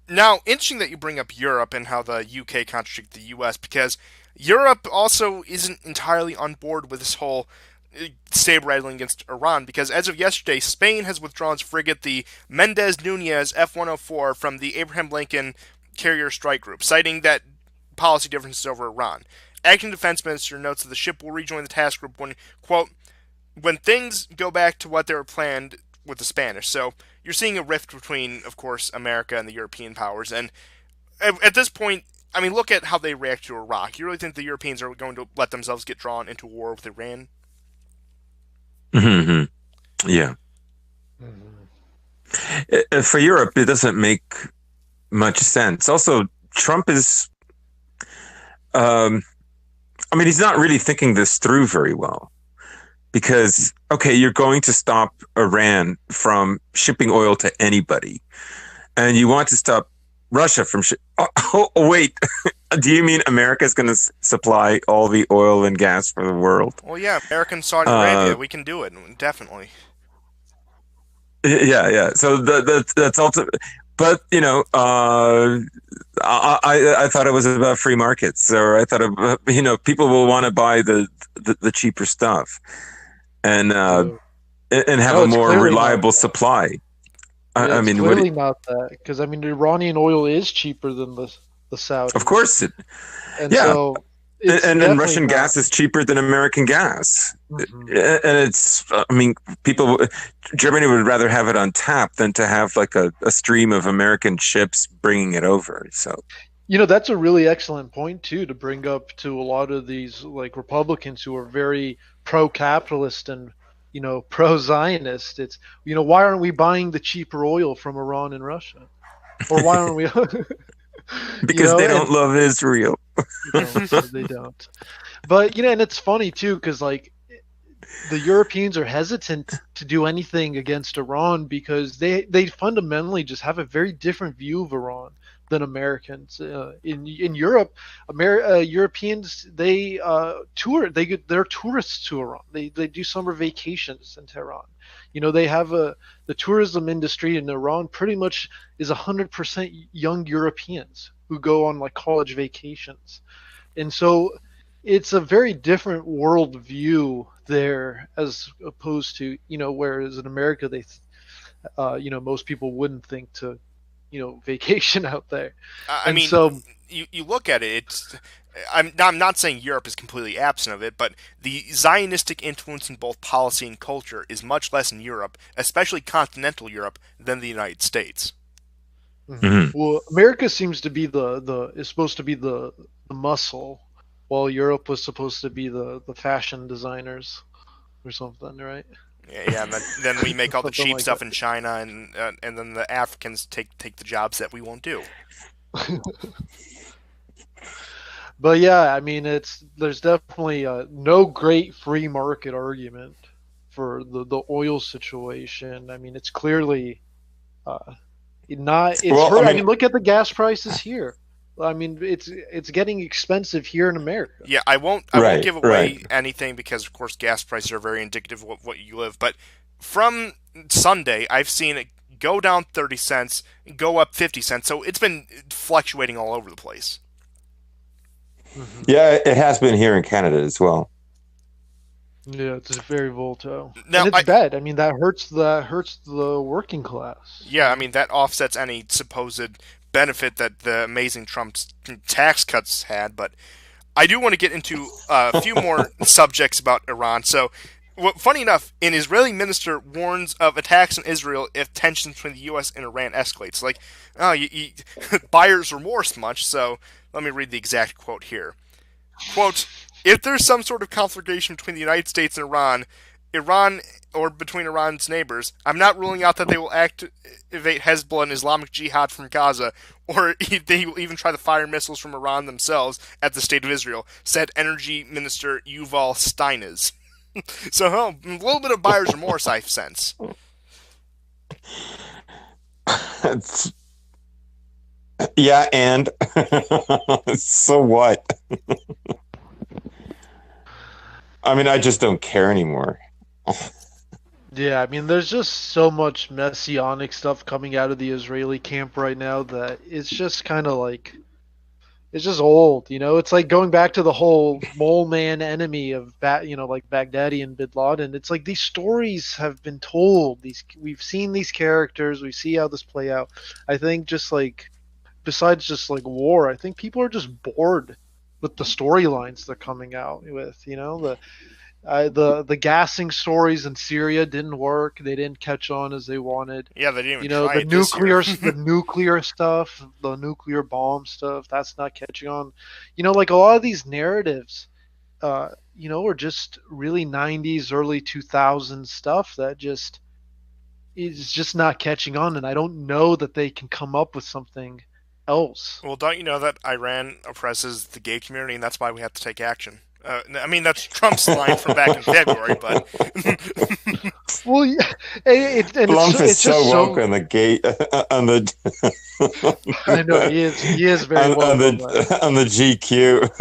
Speaker 1: Now, interesting that you bring up Europe and how the UK contradicted the US, because Europe also isn't entirely on board with this whole saber rattling against Iran, because as of yesterday, Spain has withdrawn its frigate, the Mendez Nunez F-104, from the Abraham Lincoln Carrier Strike Group, citing that policy differences over Iran. Acting Defense Minister notes that the ship will rejoin the task group when, quote, when things go back to what they were planned with the Spanish. So you're seeing a rift between, of course, America and the European powers. And at this point, look at how they react to Iraq. You really think the Europeans are going to let themselves get drawn into war with Iran?
Speaker 3: Mm-hmm. Yeah. Mm-hmm. For Europe, it doesn't make much sense. Also, Trump is... he's not really thinking this through very well, because, okay, you're going to stop Iran from shipping oil to anybody, and you want to stop Russia from wait, do you mean America is going to supply all the oil and gas for the world?
Speaker 1: Well, yeah, America and Saudi Arabia, we can do it, definitely.
Speaker 3: Yeah. So that's ultimate. But I thought it was about free markets, or I thought people will want to buy the cheaper stuff, and have a more reliable supply.
Speaker 2: It's clearly not that, because Iranian oil is cheaper than the Saudi.
Speaker 3: Of course, so and Russian gas is cheaper than American gas. Mm-hmm. And it's, Germany would rather have it on tap than to have like a stream of American ships bringing it over. So,
Speaker 2: that's a really excellent point too, to bring up to a lot of these like Republicans who are very pro-capitalist and, pro-Zionist. It's, why aren't we buying the cheaper oil from Iran and Russia? Or why don't we?
Speaker 3: Because they don't love Israel.
Speaker 2: They don't. But and it's funny too, because like the Europeans are hesitant to do anything against Iran because they fundamentally just have a very different view of Iran than Americans. In Europe, Europeans they tour. They're tourists to Iran. They do summer vacations in Tehran. They have the tourism industry in Iran pretty much is 100% young Europeans who go on like college vacations, and so it's a very different world view there as opposed to whereas in America they most people wouldn't think to vacation out there.
Speaker 1: I mean, so you look at it, I'm not saying Europe is completely absent of it, but the Zionistic influence in both policy and culture is much less in Europe, especially continental Europe, than the United States.
Speaker 2: Mm-hmm. Well, America seems to be is supposed to be the muscle, while Europe was supposed to be the fashion designers or something, right?
Speaker 1: Yeah, and then we make all the cheap stuff in China, and then the Africans take the jobs that we won't do.
Speaker 2: But yeah, I mean, there's definitely no great free market argument for the oil situation. I mean, it's clearly not. I mean, look at the gas prices here. I mean, it's getting expensive here in America.
Speaker 1: Yeah, I won't give away anything because, of course, gas prices are very indicative of what you live. But from Sunday, I've seen it go down 30 cents, go up 50 cents. So it's been fluctuating all over the place.
Speaker 3: Mm-hmm. Yeah, it has been here in Canada as well.
Speaker 2: Yeah, it's very volatile. Now, and it's bad. I mean, that hurts the working class.
Speaker 1: Yeah, I mean, that offsets any supposed benefit that the amazing Trump's tax cuts had. But I do want to get into a few more subjects about Iran. So, funny enough, an Israeli minister warns of attacks on Israel if tensions between the U.S. and Iran escalates. Like, buyer's remorse much. So let me read the exact quote here. Quote, if there's some sort of conflagration between the United States and Iran, or between Iran's neighbors, I'm not ruling out that they will activate Hezbollah and Islamic Jihad from Gaza, or they will even try to fire missiles from Iran themselves at the State of Israel, said Energy Minister Yuval Steinitz. So, a little bit of buyer's remorse, I sense.
Speaker 3: Yeah, and so what? I mean, I just don't care anymore.
Speaker 2: Yeah, I mean, there's just so much messianic stuff coming out of the Israeli camp right now that it's just kind of like, it's just old, It's like going back to the whole mole man enemy of like Baghdadi and Bin Laden. It's like these stories have been told. We've seen these characters. We see how this play out. I think just like, besides just like war, I think people are just bored with the storylines they're coming out with. The gassing stories in Syria didn't work. They didn't catch on as they wanted.
Speaker 1: Yeah, they didn't even
Speaker 2: try the nuclear stuff, the nuclear bomb stuff, that's not catching on. Like a lot of these narratives, are just really 90s, early 2000s stuff that just is just not catching on, and I don't know that they can come up with something else.
Speaker 1: Well, don't you know that Iran oppresses the gay community, and that's why we have to take action? I mean, that's Trump's line from back in February, but...
Speaker 2: Well, yeah,
Speaker 3: Trump is so woke on the gay... on the...
Speaker 2: I know, he is very woke
Speaker 3: on the GQ.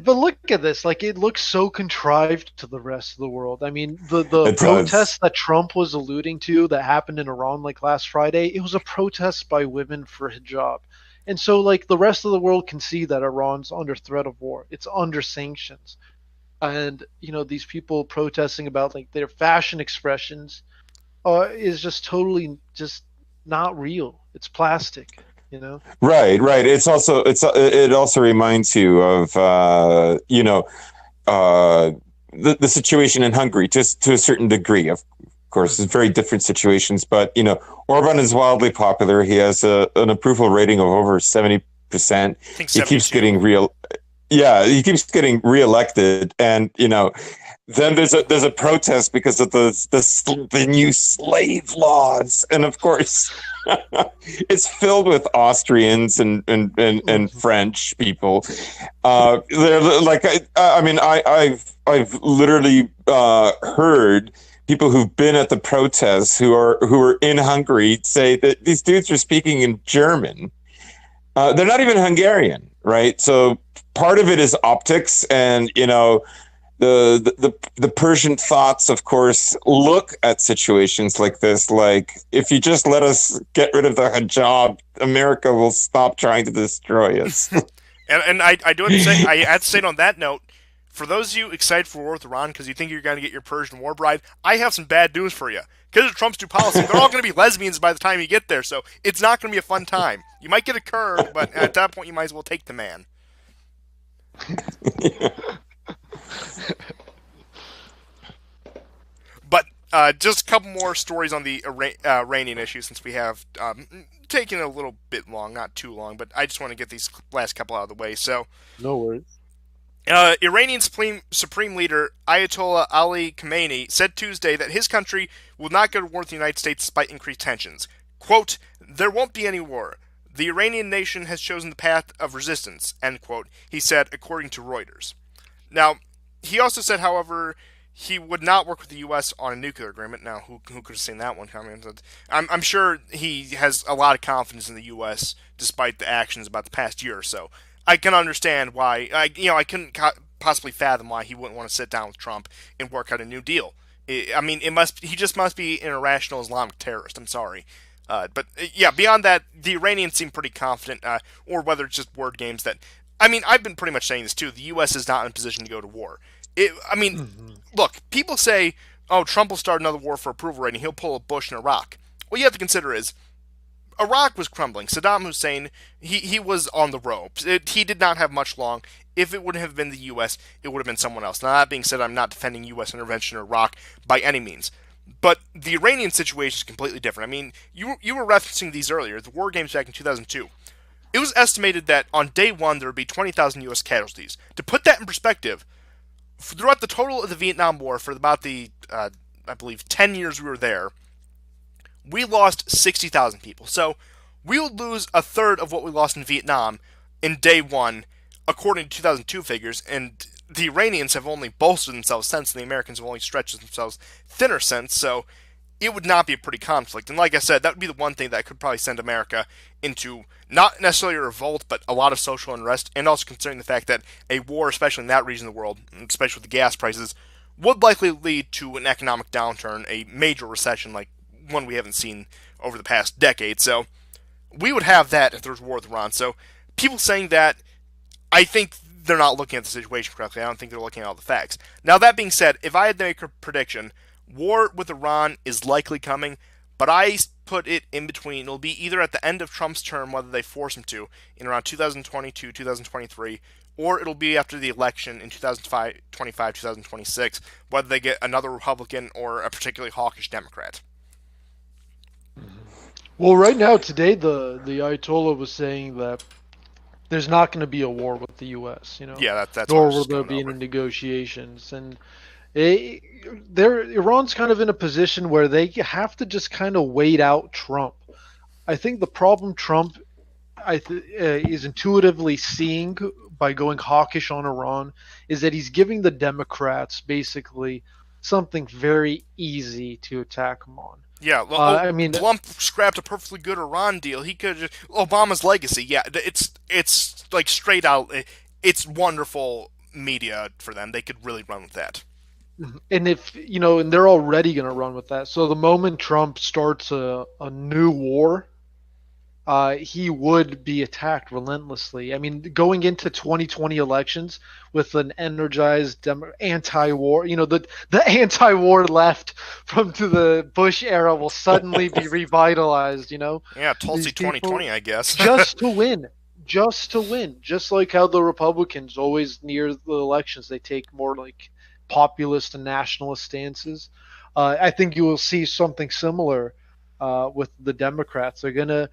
Speaker 2: But look at this, like, it looks so contrived to the rest of the world. I mean, the protests that Trump was alluding to that happened in Iran, like last Friday, it was a protest by women for hijab. And so, like, the rest of the world can see that Iran's under threat of war. It's under sanctions. And, these people protesting about, like, their fashion expressions is just totally just not real. It's plastic,
Speaker 3: Right. It also reminds you of, the situation in Hungary, just to a certain degree. Of course, it's very different situations, but, Orban is wildly popular. He has an approval rating of over 70%. He keeps getting reelected, and then there's a protest because of the new slave laws, and of course It's filled with Austrians and French people. They're like, I've literally heard people who've been at the protests who are in Hungary say that these dudes are speaking in German. They're not even Hungarian, right? So part of it is optics, and the Persian thoughts, of course, look at situations like this like, if you just let us get rid of the hijab, America will stop trying to destroy us.
Speaker 1: And I do have to say, I had to say it on that note, for those of you excited for war with Iran because you think you're going to get your Persian war bride, I have some bad news for you. Because of Trump's new policy, they're all going to be lesbians by the time you get there, so it's not going to be a fun time. You might get a Kurd, but at that point you might as well take the man.
Speaker 3: Yeah.
Speaker 1: But just a couple more stories on the Iranian issue, since we have taken a little bit long, not too long, but I just want to get these last couple out of the way. So,
Speaker 2: No worries.
Speaker 1: Iranian Supreme Leader Ayatollah Ali Khamenei said Tuesday that his country will not go to war with the United States despite increased tensions. Quote, "There won't be any war. The Iranian nation has chosen the path of resistance," end quote, he said, according to Reuters. Now, he also said, however, he would not work with the U.S. on a nuclear agreement. Now, who could have seen that one coming? I'm sure he has a lot of confidence in the U.S. despite the actions about the past year or so. I can understand why. I couldn't possibly fathom why he wouldn't want to sit down with Trump and work out a new deal. He just must be an irrational Islamic terrorist. I'm sorry. But beyond that, the Iranians seem pretty confident, or whether it's just word games that. I've been pretty much saying this too. The U.S. is not in a position to go to war. Look, people say, "Oh, Trump will start another war for approval rating. He'll pull a Bush in Iraq." What you have to consider is, Iraq was crumbling. Saddam Hussein, he was on the ropes. He did not have much long. If it wouldn't have been the U.S., it would have been someone else. Now, that being said, I'm not defending U.S. intervention in Iraq by any means. But the Iranian situation is completely different. You were referencing these earlier, the war games back in 2002. It was estimated that on day one there would be 20,000 U.S. casualties. To put that in perspective, throughout the total of the Vietnam War, for about the, I believe, 10 years we were there, we lost 60,000 people. So we would lose a third of what we lost in Vietnam in day one, according to 2002 figures, and the Iranians have only bolstered themselves since, and the Americans have only stretched themselves thinner since, so it would not be a pretty conflict. And like I said, that would be the one thing that could probably send America into not necessarily a revolt, but a lot of social unrest, and also considering the fact that a war, especially in that region of the world, especially with the gas prices, would likely lead to an economic downturn, a major recession like one we haven't seen over the past decade. So we would have that if there was war with Iran. So people saying that, I think they're not looking at the situation correctly. I don't think they're looking at all the facts. Now, that being said, if I had to make a prediction, war with Iran is likely coming, but I put it in between. It'll be either at the end of Trump's term, whether they force him to, in around 2022, 2023, or it'll be after the election in 2025, 2026, whether they get another Republican or a particularly hawkish Democrat.
Speaker 2: Well, right now, today, the Ayatollah was saying that there's not going to be a war with the U.S.,
Speaker 1: Yeah, that's
Speaker 2: nor
Speaker 1: what I was
Speaker 2: will
Speaker 1: just
Speaker 2: there
Speaker 1: going
Speaker 2: be
Speaker 1: over.
Speaker 2: any negotiations. And Iran's kind of in a position where they have to just kind of wait out Trump. I think the problem Trump is intuitively seeing by going hawkish on Iran is that he's giving the Democrats basically something very easy to attack him on.
Speaker 1: Yeah, well, Trump scrapped a perfectly good Iran deal. He could just Obama's legacy. Yeah, it's like straight out. It's wonderful media for them. They could really run with that.
Speaker 2: And and they're already going to run with that. So the moment Trump starts a new war, he would be attacked relentlessly. Going into 2020 elections with an energized anti-war, the anti-war left from to the Bush era will suddenly be revitalized.
Speaker 1: Yeah, Tulsi 2020, I guess.
Speaker 2: just to win, just like how the Republicans always near the elections they take more like populist and nationalist stances. I think you will see something similar with the Democrats. They're gonna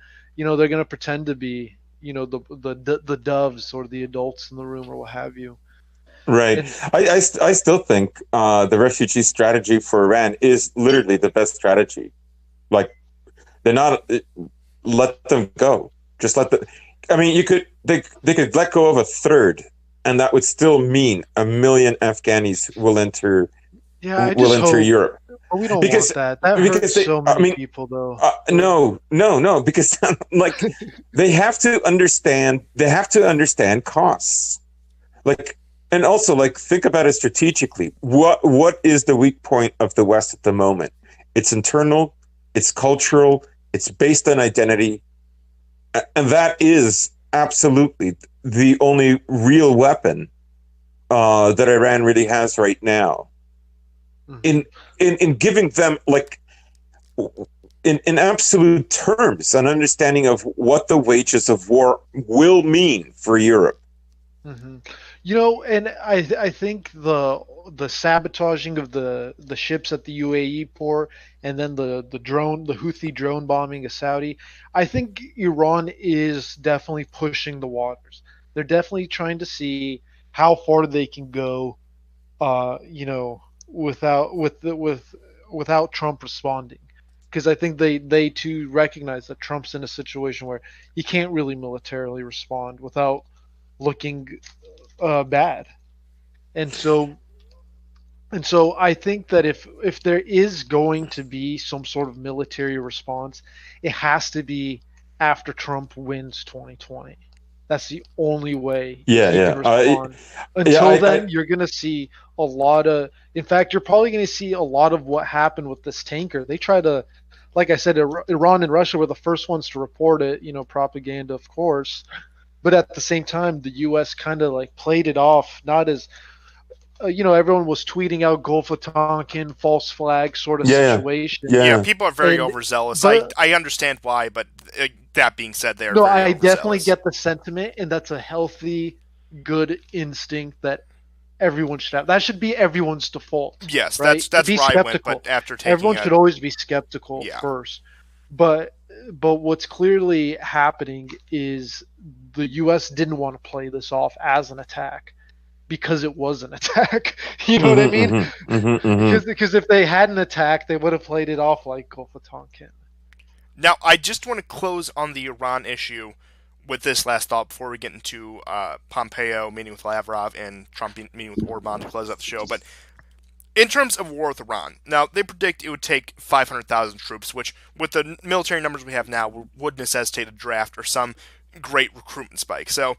Speaker 2: pretend to be, the doves or the adults in the room or what have you.
Speaker 3: Right. I still think the refugee strategy for Iran is literally the best strategy. Like, they're not.
Speaker 4: let them go. Just let the. I mean, they could let go of a third, and that would still mean 1 million Afghanis
Speaker 2: Yeah, I
Speaker 4: will
Speaker 2: just
Speaker 4: enter
Speaker 2: hope.
Speaker 4: Europe
Speaker 2: But we don't
Speaker 4: because
Speaker 2: want that. That hurts
Speaker 4: they.
Speaker 2: so
Speaker 4: I
Speaker 2: many
Speaker 4: mean,
Speaker 2: people, though.
Speaker 4: no, because like they have to understand. They have to understand costs. Like, and also like think about it strategically. What is the weak point of the West at the moment? It's internal. It's cultural. It's based on identity, and that is absolutely the only real weapon that Iran really has right now.
Speaker 2: Mhm.
Speaker 4: In giving them like in absolute terms an understanding of what the wages of war will mean for Europe.
Speaker 2: hmm You know, and I think the sabotaging of the ships at the UAE port, and then the Houthi drone bombing of Saudi, I think Iran is definitely pushing the waters. They're definitely trying to see how far they can go, without Trump responding. Because I think they too recognize that Trump's in a situation where he can't really militarily respond without looking bad. And so I think that if there is going to be some sort of military response, it has to be after Trump wins 2020. That's the only way
Speaker 4: Yeah,
Speaker 2: he can
Speaker 4: yeah,
Speaker 2: respond.
Speaker 4: yeah.
Speaker 2: Until then, you're going to see a lot of. In fact, you're probably going to see a lot of what happened with this tanker. They try to, like I said, Iran and Russia were the first ones to report it. Propaganda, of course, but at the same time, the U.S. kind of like played it off, not as everyone was tweeting out Gulf of Tonkin, false flag sort of
Speaker 4: Yeah,
Speaker 2: situation.
Speaker 1: Yeah,
Speaker 4: yeah.
Speaker 1: people are very
Speaker 2: And
Speaker 1: overzealous.
Speaker 2: but
Speaker 1: I understand why, but that being said, they are
Speaker 2: no,
Speaker 1: very
Speaker 2: I definitely
Speaker 1: overzealous.
Speaker 2: get the sentiment, and that's a healthy, good instinct that everyone should have. That should be everyone's default,
Speaker 1: Yes,
Speaker 2: right? To
Speaker 1: that's
Speaker 2: be
Speaker 1: where I went,
Speaker 2: skeptical.
Speaker 1: but after taking
Speaker 2: Everyone
Speaker 1: a
Speaker 2: should always be skeptical
Speaker 1: yeah.
Speaker 2: first. But what's clearly happening is the U.S. didn't want to play this off as an attack because it was an attack. You know what I mean? Because if they hadn't attacked, they would have played it off like Gulf of Tonkin.
Speaker 1: Now, I just want to close on the Iran issue with this last thought before we get into Pompeo meeting with Lavrov and Trump meeting with Orban to close out the show. But in terms of war with Iran, now they predict it would take 500,000 troops, which, with the military numbers we have now, would necessitate a draft or some great recruitment spike. So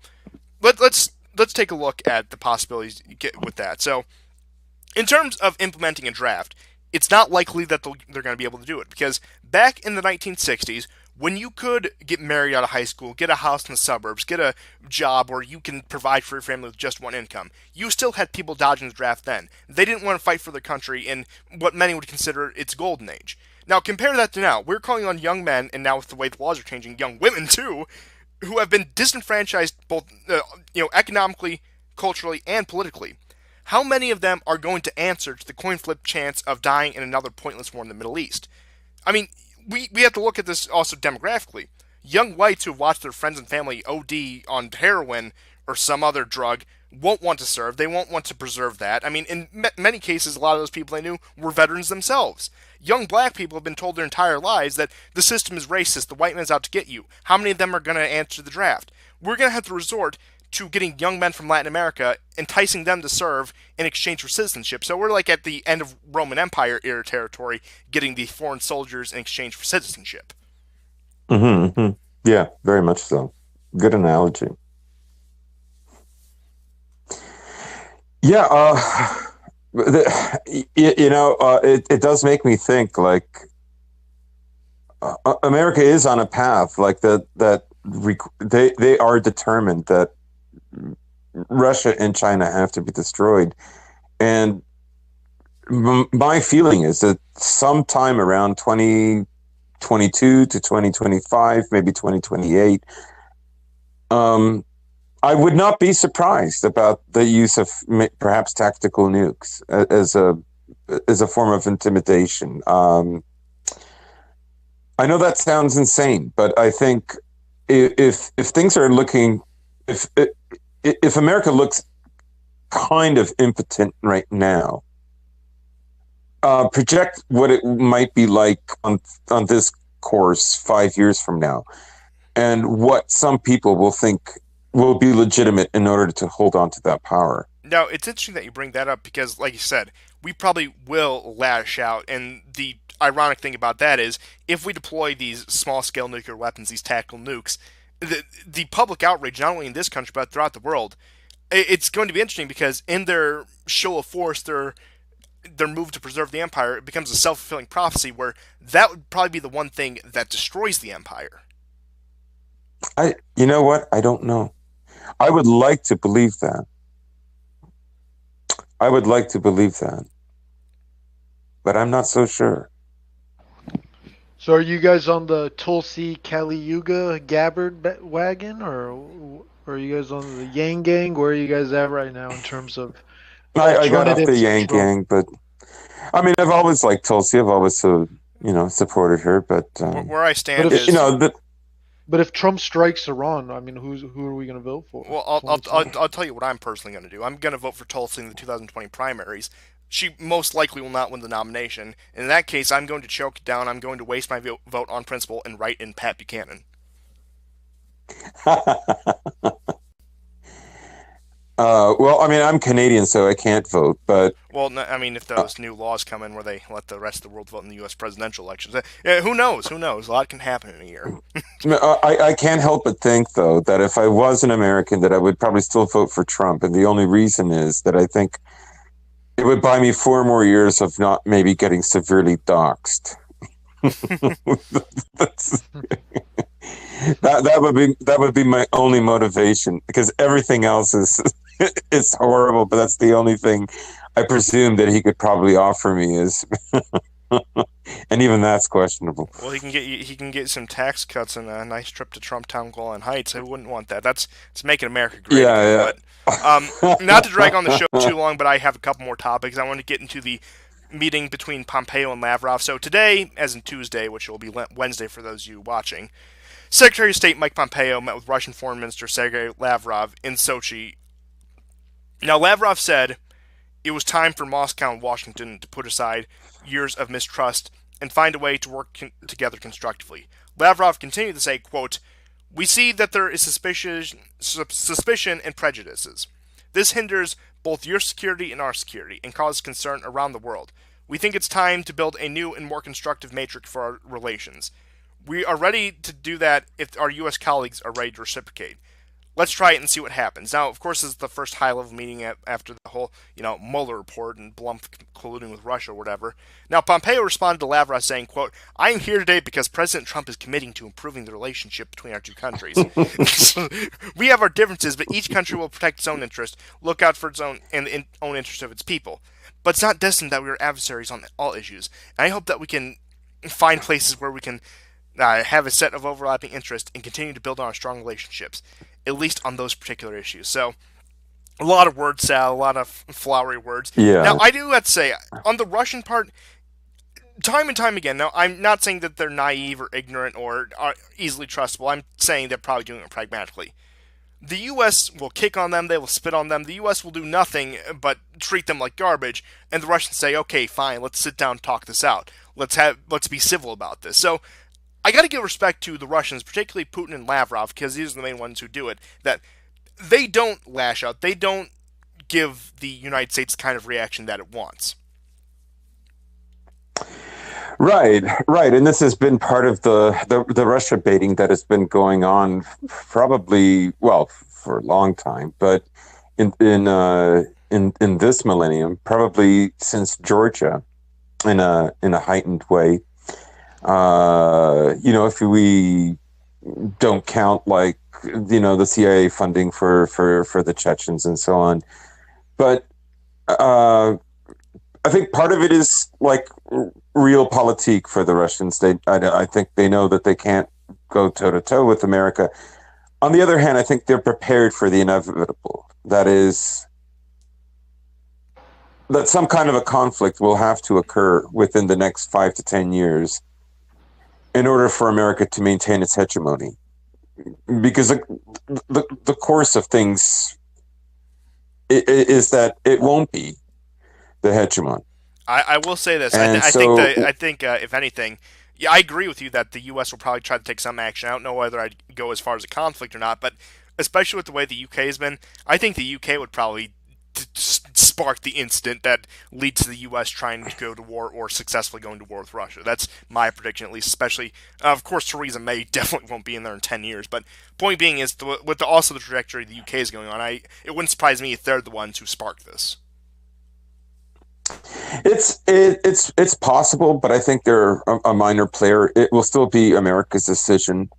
Speaker 1: let's take a look at the possibilities you get with that. So in terms of implementing a draft, it's not likely that they're going to be able to do it because back in the 1960s, when you could get married out of high school, get a house in the suburbs, get a job where you can provide for your family with just one income, you still had people dodging the draft then. They didn't want to fight for their country in what many would consider its golden age. Now, compare that to now. We're calling on young men, and now with the way the laws are changing, young women too, who have been disenfranchised both, economically, culturally, and politically. How many of them are going to answer to the coin flip chance of dying in another pointless war in the Middle East? I mean, we have to look at this also demographically. Young whites who watch their friends and family OD on heroin or some other drug won't want to serve. They won't want to preserve that. I mean, in many cases, a lot of those people they knew were veterans themselves. Young black people have been told their entire lives that the system is racist, the white man's out to get you. How many of them are going to answer the draft? We're going to have to resort to getting young men from Latin America, enticing them to serve in exchange for citizenship. So we're like at the end of Roman Empire era territory, getting the foreign soldiers in exchange for citizenship.
Speaker 4: Yeah, very much so. Good analogy. Yeah, it does make me think like America is on a path like that they are determined that Russia and China have to be destroyed. And my feeling is that sometime around 2022 to 2025, maybe 2028, I would not be surprised about the use of perhaps tactical nukes as a form of intimidation. I know that sounds insane, but I think if things are looking, if America looks kind of impotent right now, project what it might be like on this course 5 years from now, and what some people will think will be legitimate in order to hold on to that power.
Speaker 1: Now, it's interesting that you bring that up because, like you said, we probably will lash out. And the ironic thing about that is, if we deploy these small-scale nuclear weapons, these tactical nukes, the public outrage, not only in this country but throughout the world, it's going to be interesting because in their show of force, their move to preserve the empire, it becomes a self-fulfilling prophecy where that would probably be the one thing that destroys the empire.
Speaker 4: You know what? I don't know. I would like to believe that. But I'm not so sure.
Speaker 2: So are you guys on the Tulsi Kali-Yuga Gabbard wagon, or are you guys on the Yang Gang? Where are you guys at right now in terms of
Speaker 4: I got off the
Speaker 2: alternatives to
Speaker 4: Yang
Speaker 2: Trump?
Speaker 4: Gang, but I mean, I've always liked Tulsi. I've always, supported her. But
Speaker 1: Where I stand
Speaker 2: But if-
Speaker 1: is,
Speaker 2: But if Trump strikes Iran, I mean, who are we going to vote for?
Speaker 1: well, I'll tell you what I'm personally going to do. I'm going to vote for Tulsi in the 2020 primaries. She most likely will not win the nomination. In that case, I'm going to choke it down. I'm going to waste my vote on principle and write in Pat Buchanan.
Speaker 4: well, I mean, I'm Canadian, so I can't vote. But
Speaker 1: Well, no, I mean, if those new laws come in where they let the rest of the world vote in the U.S. presidential elections, who knows? Who knows? A lot can happen in a year.
Speaker 4: I can't help but think, though, that if I was an American, that I would probably still vote for Trump. And the only reason is that I think it would buy me 4 more years of not maybe getting severely doxxed. that would be my only motivation, because everything else is horrible. But that's the only thing I presume that he could probably offer me is, and even that's questionable.
Speaker 1: Well, he can get some tax cuts and a nice trip to Trump Town Golan Heights. Who wouldn't want that? It's making America great.
Speaker 4: Yeah.
Speaker 1: But, not to drag on the show too long, but I have a couple more topics. I want to get into the meeting between Pompeo and Lavrov. So today, as in Tuesday, which will be Wednesday for those of you watching, Secretary of State Mike Pompeo met with Russian Foreign Minister Sergei Lavrov in Sochi. Now, Lavrov said it was time for Moscow and Washington to put aside years of mistrust and find a way to work together constructively. Lavrov continued to say, quote, "We see that there is suspicion and prejudices. This hinders both your security and our security and causes concern around the world. We think it's time to build a new and more constructive matrix for our relations. We are ready to do that if our U.S. colleagues are ready to reciprocate. Let's try it and see what happens." Now, of course, this is the first high-level meeting after the whole, Mueller report and Blum colluding with Russia or whatever. Now, Pompeo responded to Lavrov saying, quote, "I am here today because President Trump is committing to improving the relationship between our two countries. We have our differences, but each country will protect its own interest, look out for its own and the own interest of its people. But it's not destined that we are adversaries on all issues. And I hope that we can find places where we can have a set of overlapping interests and continue to build on our strong relationships, at least on those particular issues." So, a lot of word salad, a lot of flowery words.
Speaker 4: Yeah.
Speaker 1: Now, I do have to say, on the Russian part, time and time again, now, I'm not saying that they're naive or ignorant or are easily trustable. I'm saying they're probably doing it pragmatically. The U.S. will kick on them, they will spit on them, the U.S. will do nothing but treat them like garbage, and the Russians say, okay, fine, let's sit down and talk this out. Let's be civil about this. So, I got to give respect to the Russians, particularly Putin and Lavrov, because these are the main ones who do it, that they don't lash out. They don't give the United States the kind of reaction that it wants.
Speaker 4: Right. And this has been part of the Russia baiting that has been going on probably, well, for a long time, but in this millennium, probably since Georgia, in a heightened way. If we don't count the CIA funding for the Chechens and so on, but I think part of it is realpolitik for the Russians. I think they know that they can't go toe to toe with America. On the other hand, I think they're prepared for the inevitable. That is, that some kind of a conflict will have to occur within the next 5 to 10 years in order for America to maintain its hegemony. Because the course of things is that it won't be the hegemon.
Speaker 1: I will say this.
Speaker 4: And
Speaker 1: I think if anything, yeah, I agree with you that the U.S. will probably try to take some action. I don't know whether I'd go as far as a conflict or not, but especially with the way the UK has been, I think the UK would probably spark the incident that leads to the U.S. trying to go to war or successfully going to war with Russia. That's my prediction, at least. Especially, of course, Theresa May definitely won't be in there in 10 years. But point being is, with also the trajectory the UK is going on, it wouldn't surprise me if they're the ones who spark this.
Speaker 4: It's possible, but I think they're a minor player. It will still be America's decision.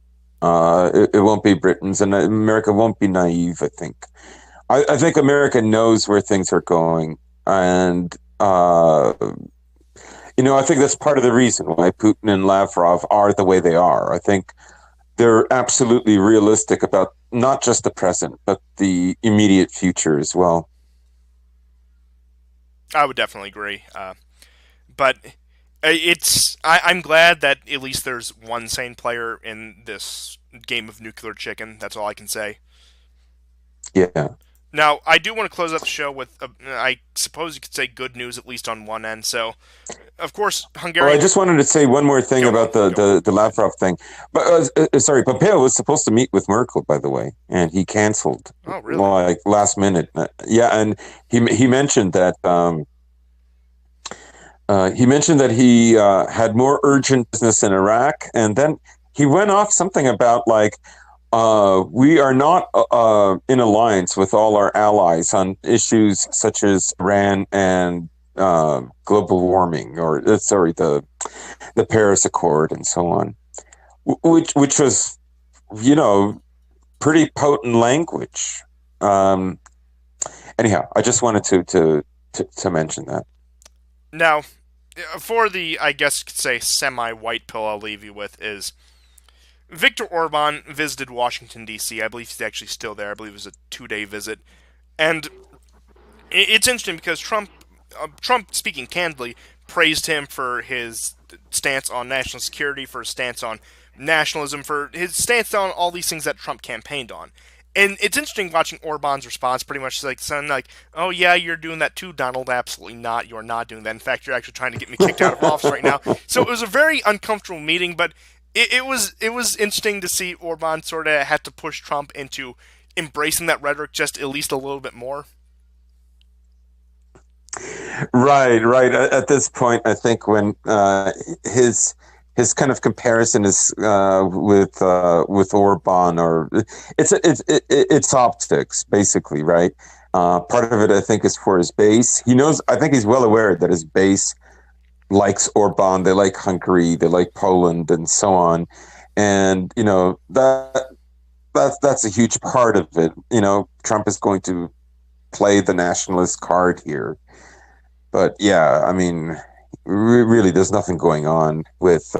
Speaker 4: It won't be Britain's, and America won't be naive. I think. I think America knows where things are going, and I think that's part of the reason why Putin and Lavrov are the way they are. I think they're absolutely realistic about not just the present, but the immediate future as well.
Speaker 1: I would definitely agree. But I'm glad that at least there's one sane player in this game of nuclear chicken. That's all I can say.
Speaker 4: Yeah.
Speaker 1: Now, I do want to close out the show with, I suppose you could say, good news, at least on one end. So, of course, Hungary...
Speaker 4: Well, I just wanted to say one more thing about the Lavrov thing. But sorry, Pompeo was supposed to meet with Merkel, by the way, and he canceled.
Speaker 1: Oh, really?
Speaker 4: Like last minute. Yeah, and he mentioned that he had more urgent business in Iraq, and then he went off something about like, we are not in alliance with all our allies on issues such as Iran and global warming, or the Paris Accord and so on, which was, pretty potent language. Anyhow, I just wanted to mention that.
Speaker 1: Now, for the, I guess you could say, semi-white pill I'll leave you with is Viktor Orban visited Washington, D.C. I believe he's actually still there. I believe it was a 2-day visit. And it's interesting because Trump, speaking candidly, praised him for his stance on national security, for his stance on nationalism, for his stance on all these things that Trump campaigned on. And it's interesting watching Orban's response, pretty much like, son, like, oh yeah, you're doing that too, Donald. Absolutely not. You're not doing that. In fact, you're actually trying to get me kicked out of office right now. So it was a very uncomfortable meeting, but it was interesting to see Orban sort of had to push Trump into embracing that rhetoric just at least a little bit more.
Speaker 4: Right. At this point, I think when his kind of comparison is with Orban, or it's optics, basically, right? Part of it, I think, is for his base. He knows. I think he's well aware that his base likes Orban. They like Hungary. They like Poland, and so on. And that's a huge part of it. Trump is going to play the nationalist card here. But yeah, I mean, really, there's nothing going on with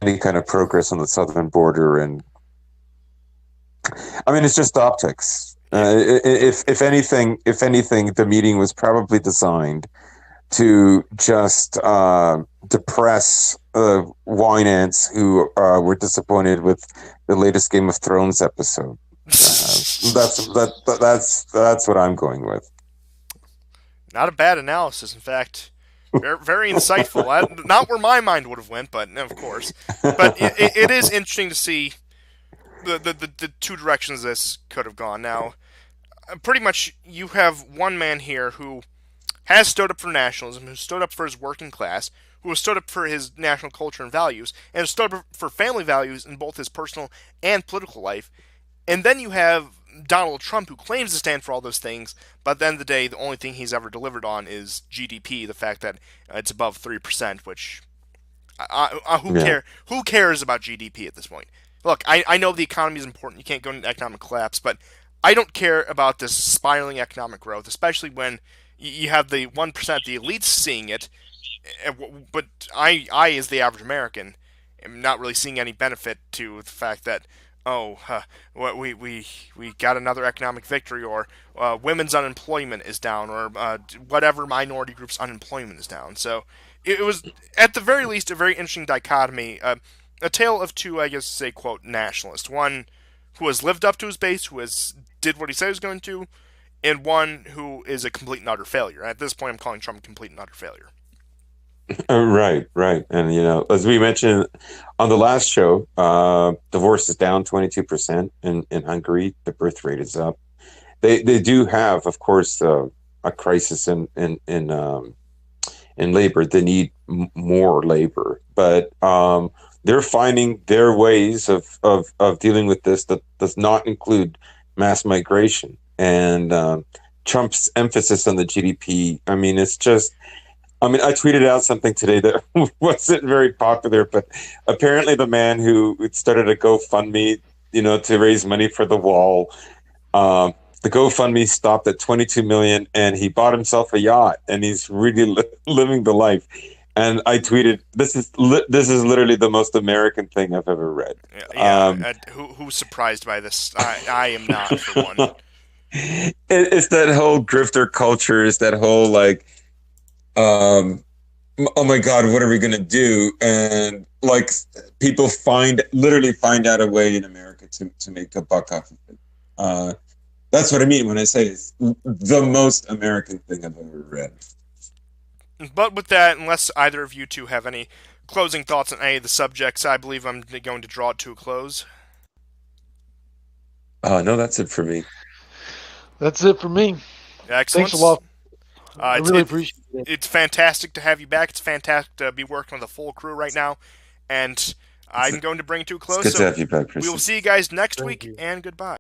Speaker 4: any kind of progress on the southern border, and I mean, it's just optics. If anything, the meeting was probably designed to just depress wine ants who were disappointed with the latest Game of Thrones episode. That's what I'm going with.
Speaker 1: Not a bad analysis, in fact. Very, very insightful. Not where my mind would have went, but of course. But it is interesting to see the two directions this could have gone. Now, pretty much you have one man here who has stood up for nationalism, who stood up for his working class, who has stood up for his national culture and values, and has stood up for family values in both his personal and political life. And then you have Donald Trump, who claims to stand for all those things, but at the end of the day, the only thing he's ever delivered on is GDP, the fact that it's above 3%, which who cares about GDP at this point? Look, I know the economy is important. You can't go into economic collapse, but I don't care about this spiraling economic growth, especially when you have the 1%, the elites seeing it, but I, as the average American, am not really seeing any benefit to the fact that we got another economic victory, or women's unemployment is down, or whatever minority group's unemployment is down. So it was, at the very least, a very interesting dichotomy, a tale of two, I guess, say, quote, nationalists. One who has lived up to his base, who has did what he said he was going to, and one who is a complete and utter failure. At this point, I'm calling Trump a complete and utter failure.
Speaker 4: Right, right. And, as we mentioned on the last show, divorce is down 22% in Hungary. The birth rate is up. They do have, of course, a crisis in labor. They need more labor, but they're finding their ways of dealing with this that does not include mass migration. And Trump's emphasis on the GDP. I mean, it's just. I mean, I tweeted out something today that wasn't very popular, but apparently the man who started a GoFundMe, to raise money for the wall, the GoFundMe stopped at 22 million, and he bought himself a yacht, and he's really living the life. And I tweeted, "This is literally the most American thing I've ever read."
Speaker 1: Yeah, who's surprised by this? I am not, for one.
Speaker 4: It's that whole grifter culture. It's that whole like. Oh my God, what are we gonna do? And like people literally find out a way in America to make a buck off of it. That's what I mean when I say it's the most American thing I've ever read.
Speaker 1: But with that, unless either of you two have any closing thoughts on any of the subjects, I believe I'm going to draw it to a close.
Speaker 4: No, that's it for me.
Speaker 2: That's it for me.
Speaker 1: Excellent.
Speaker 2: Thanks a lot. I really appreciate it.
Speaker 1: It's fantastic to have you back. It's fantastic to be working with a full crew right now. And I'm going to bring it to a close.
Speaker 4: It's good to have you back, Chris.
Speaker 1: We will see you guys next week, and goodbye.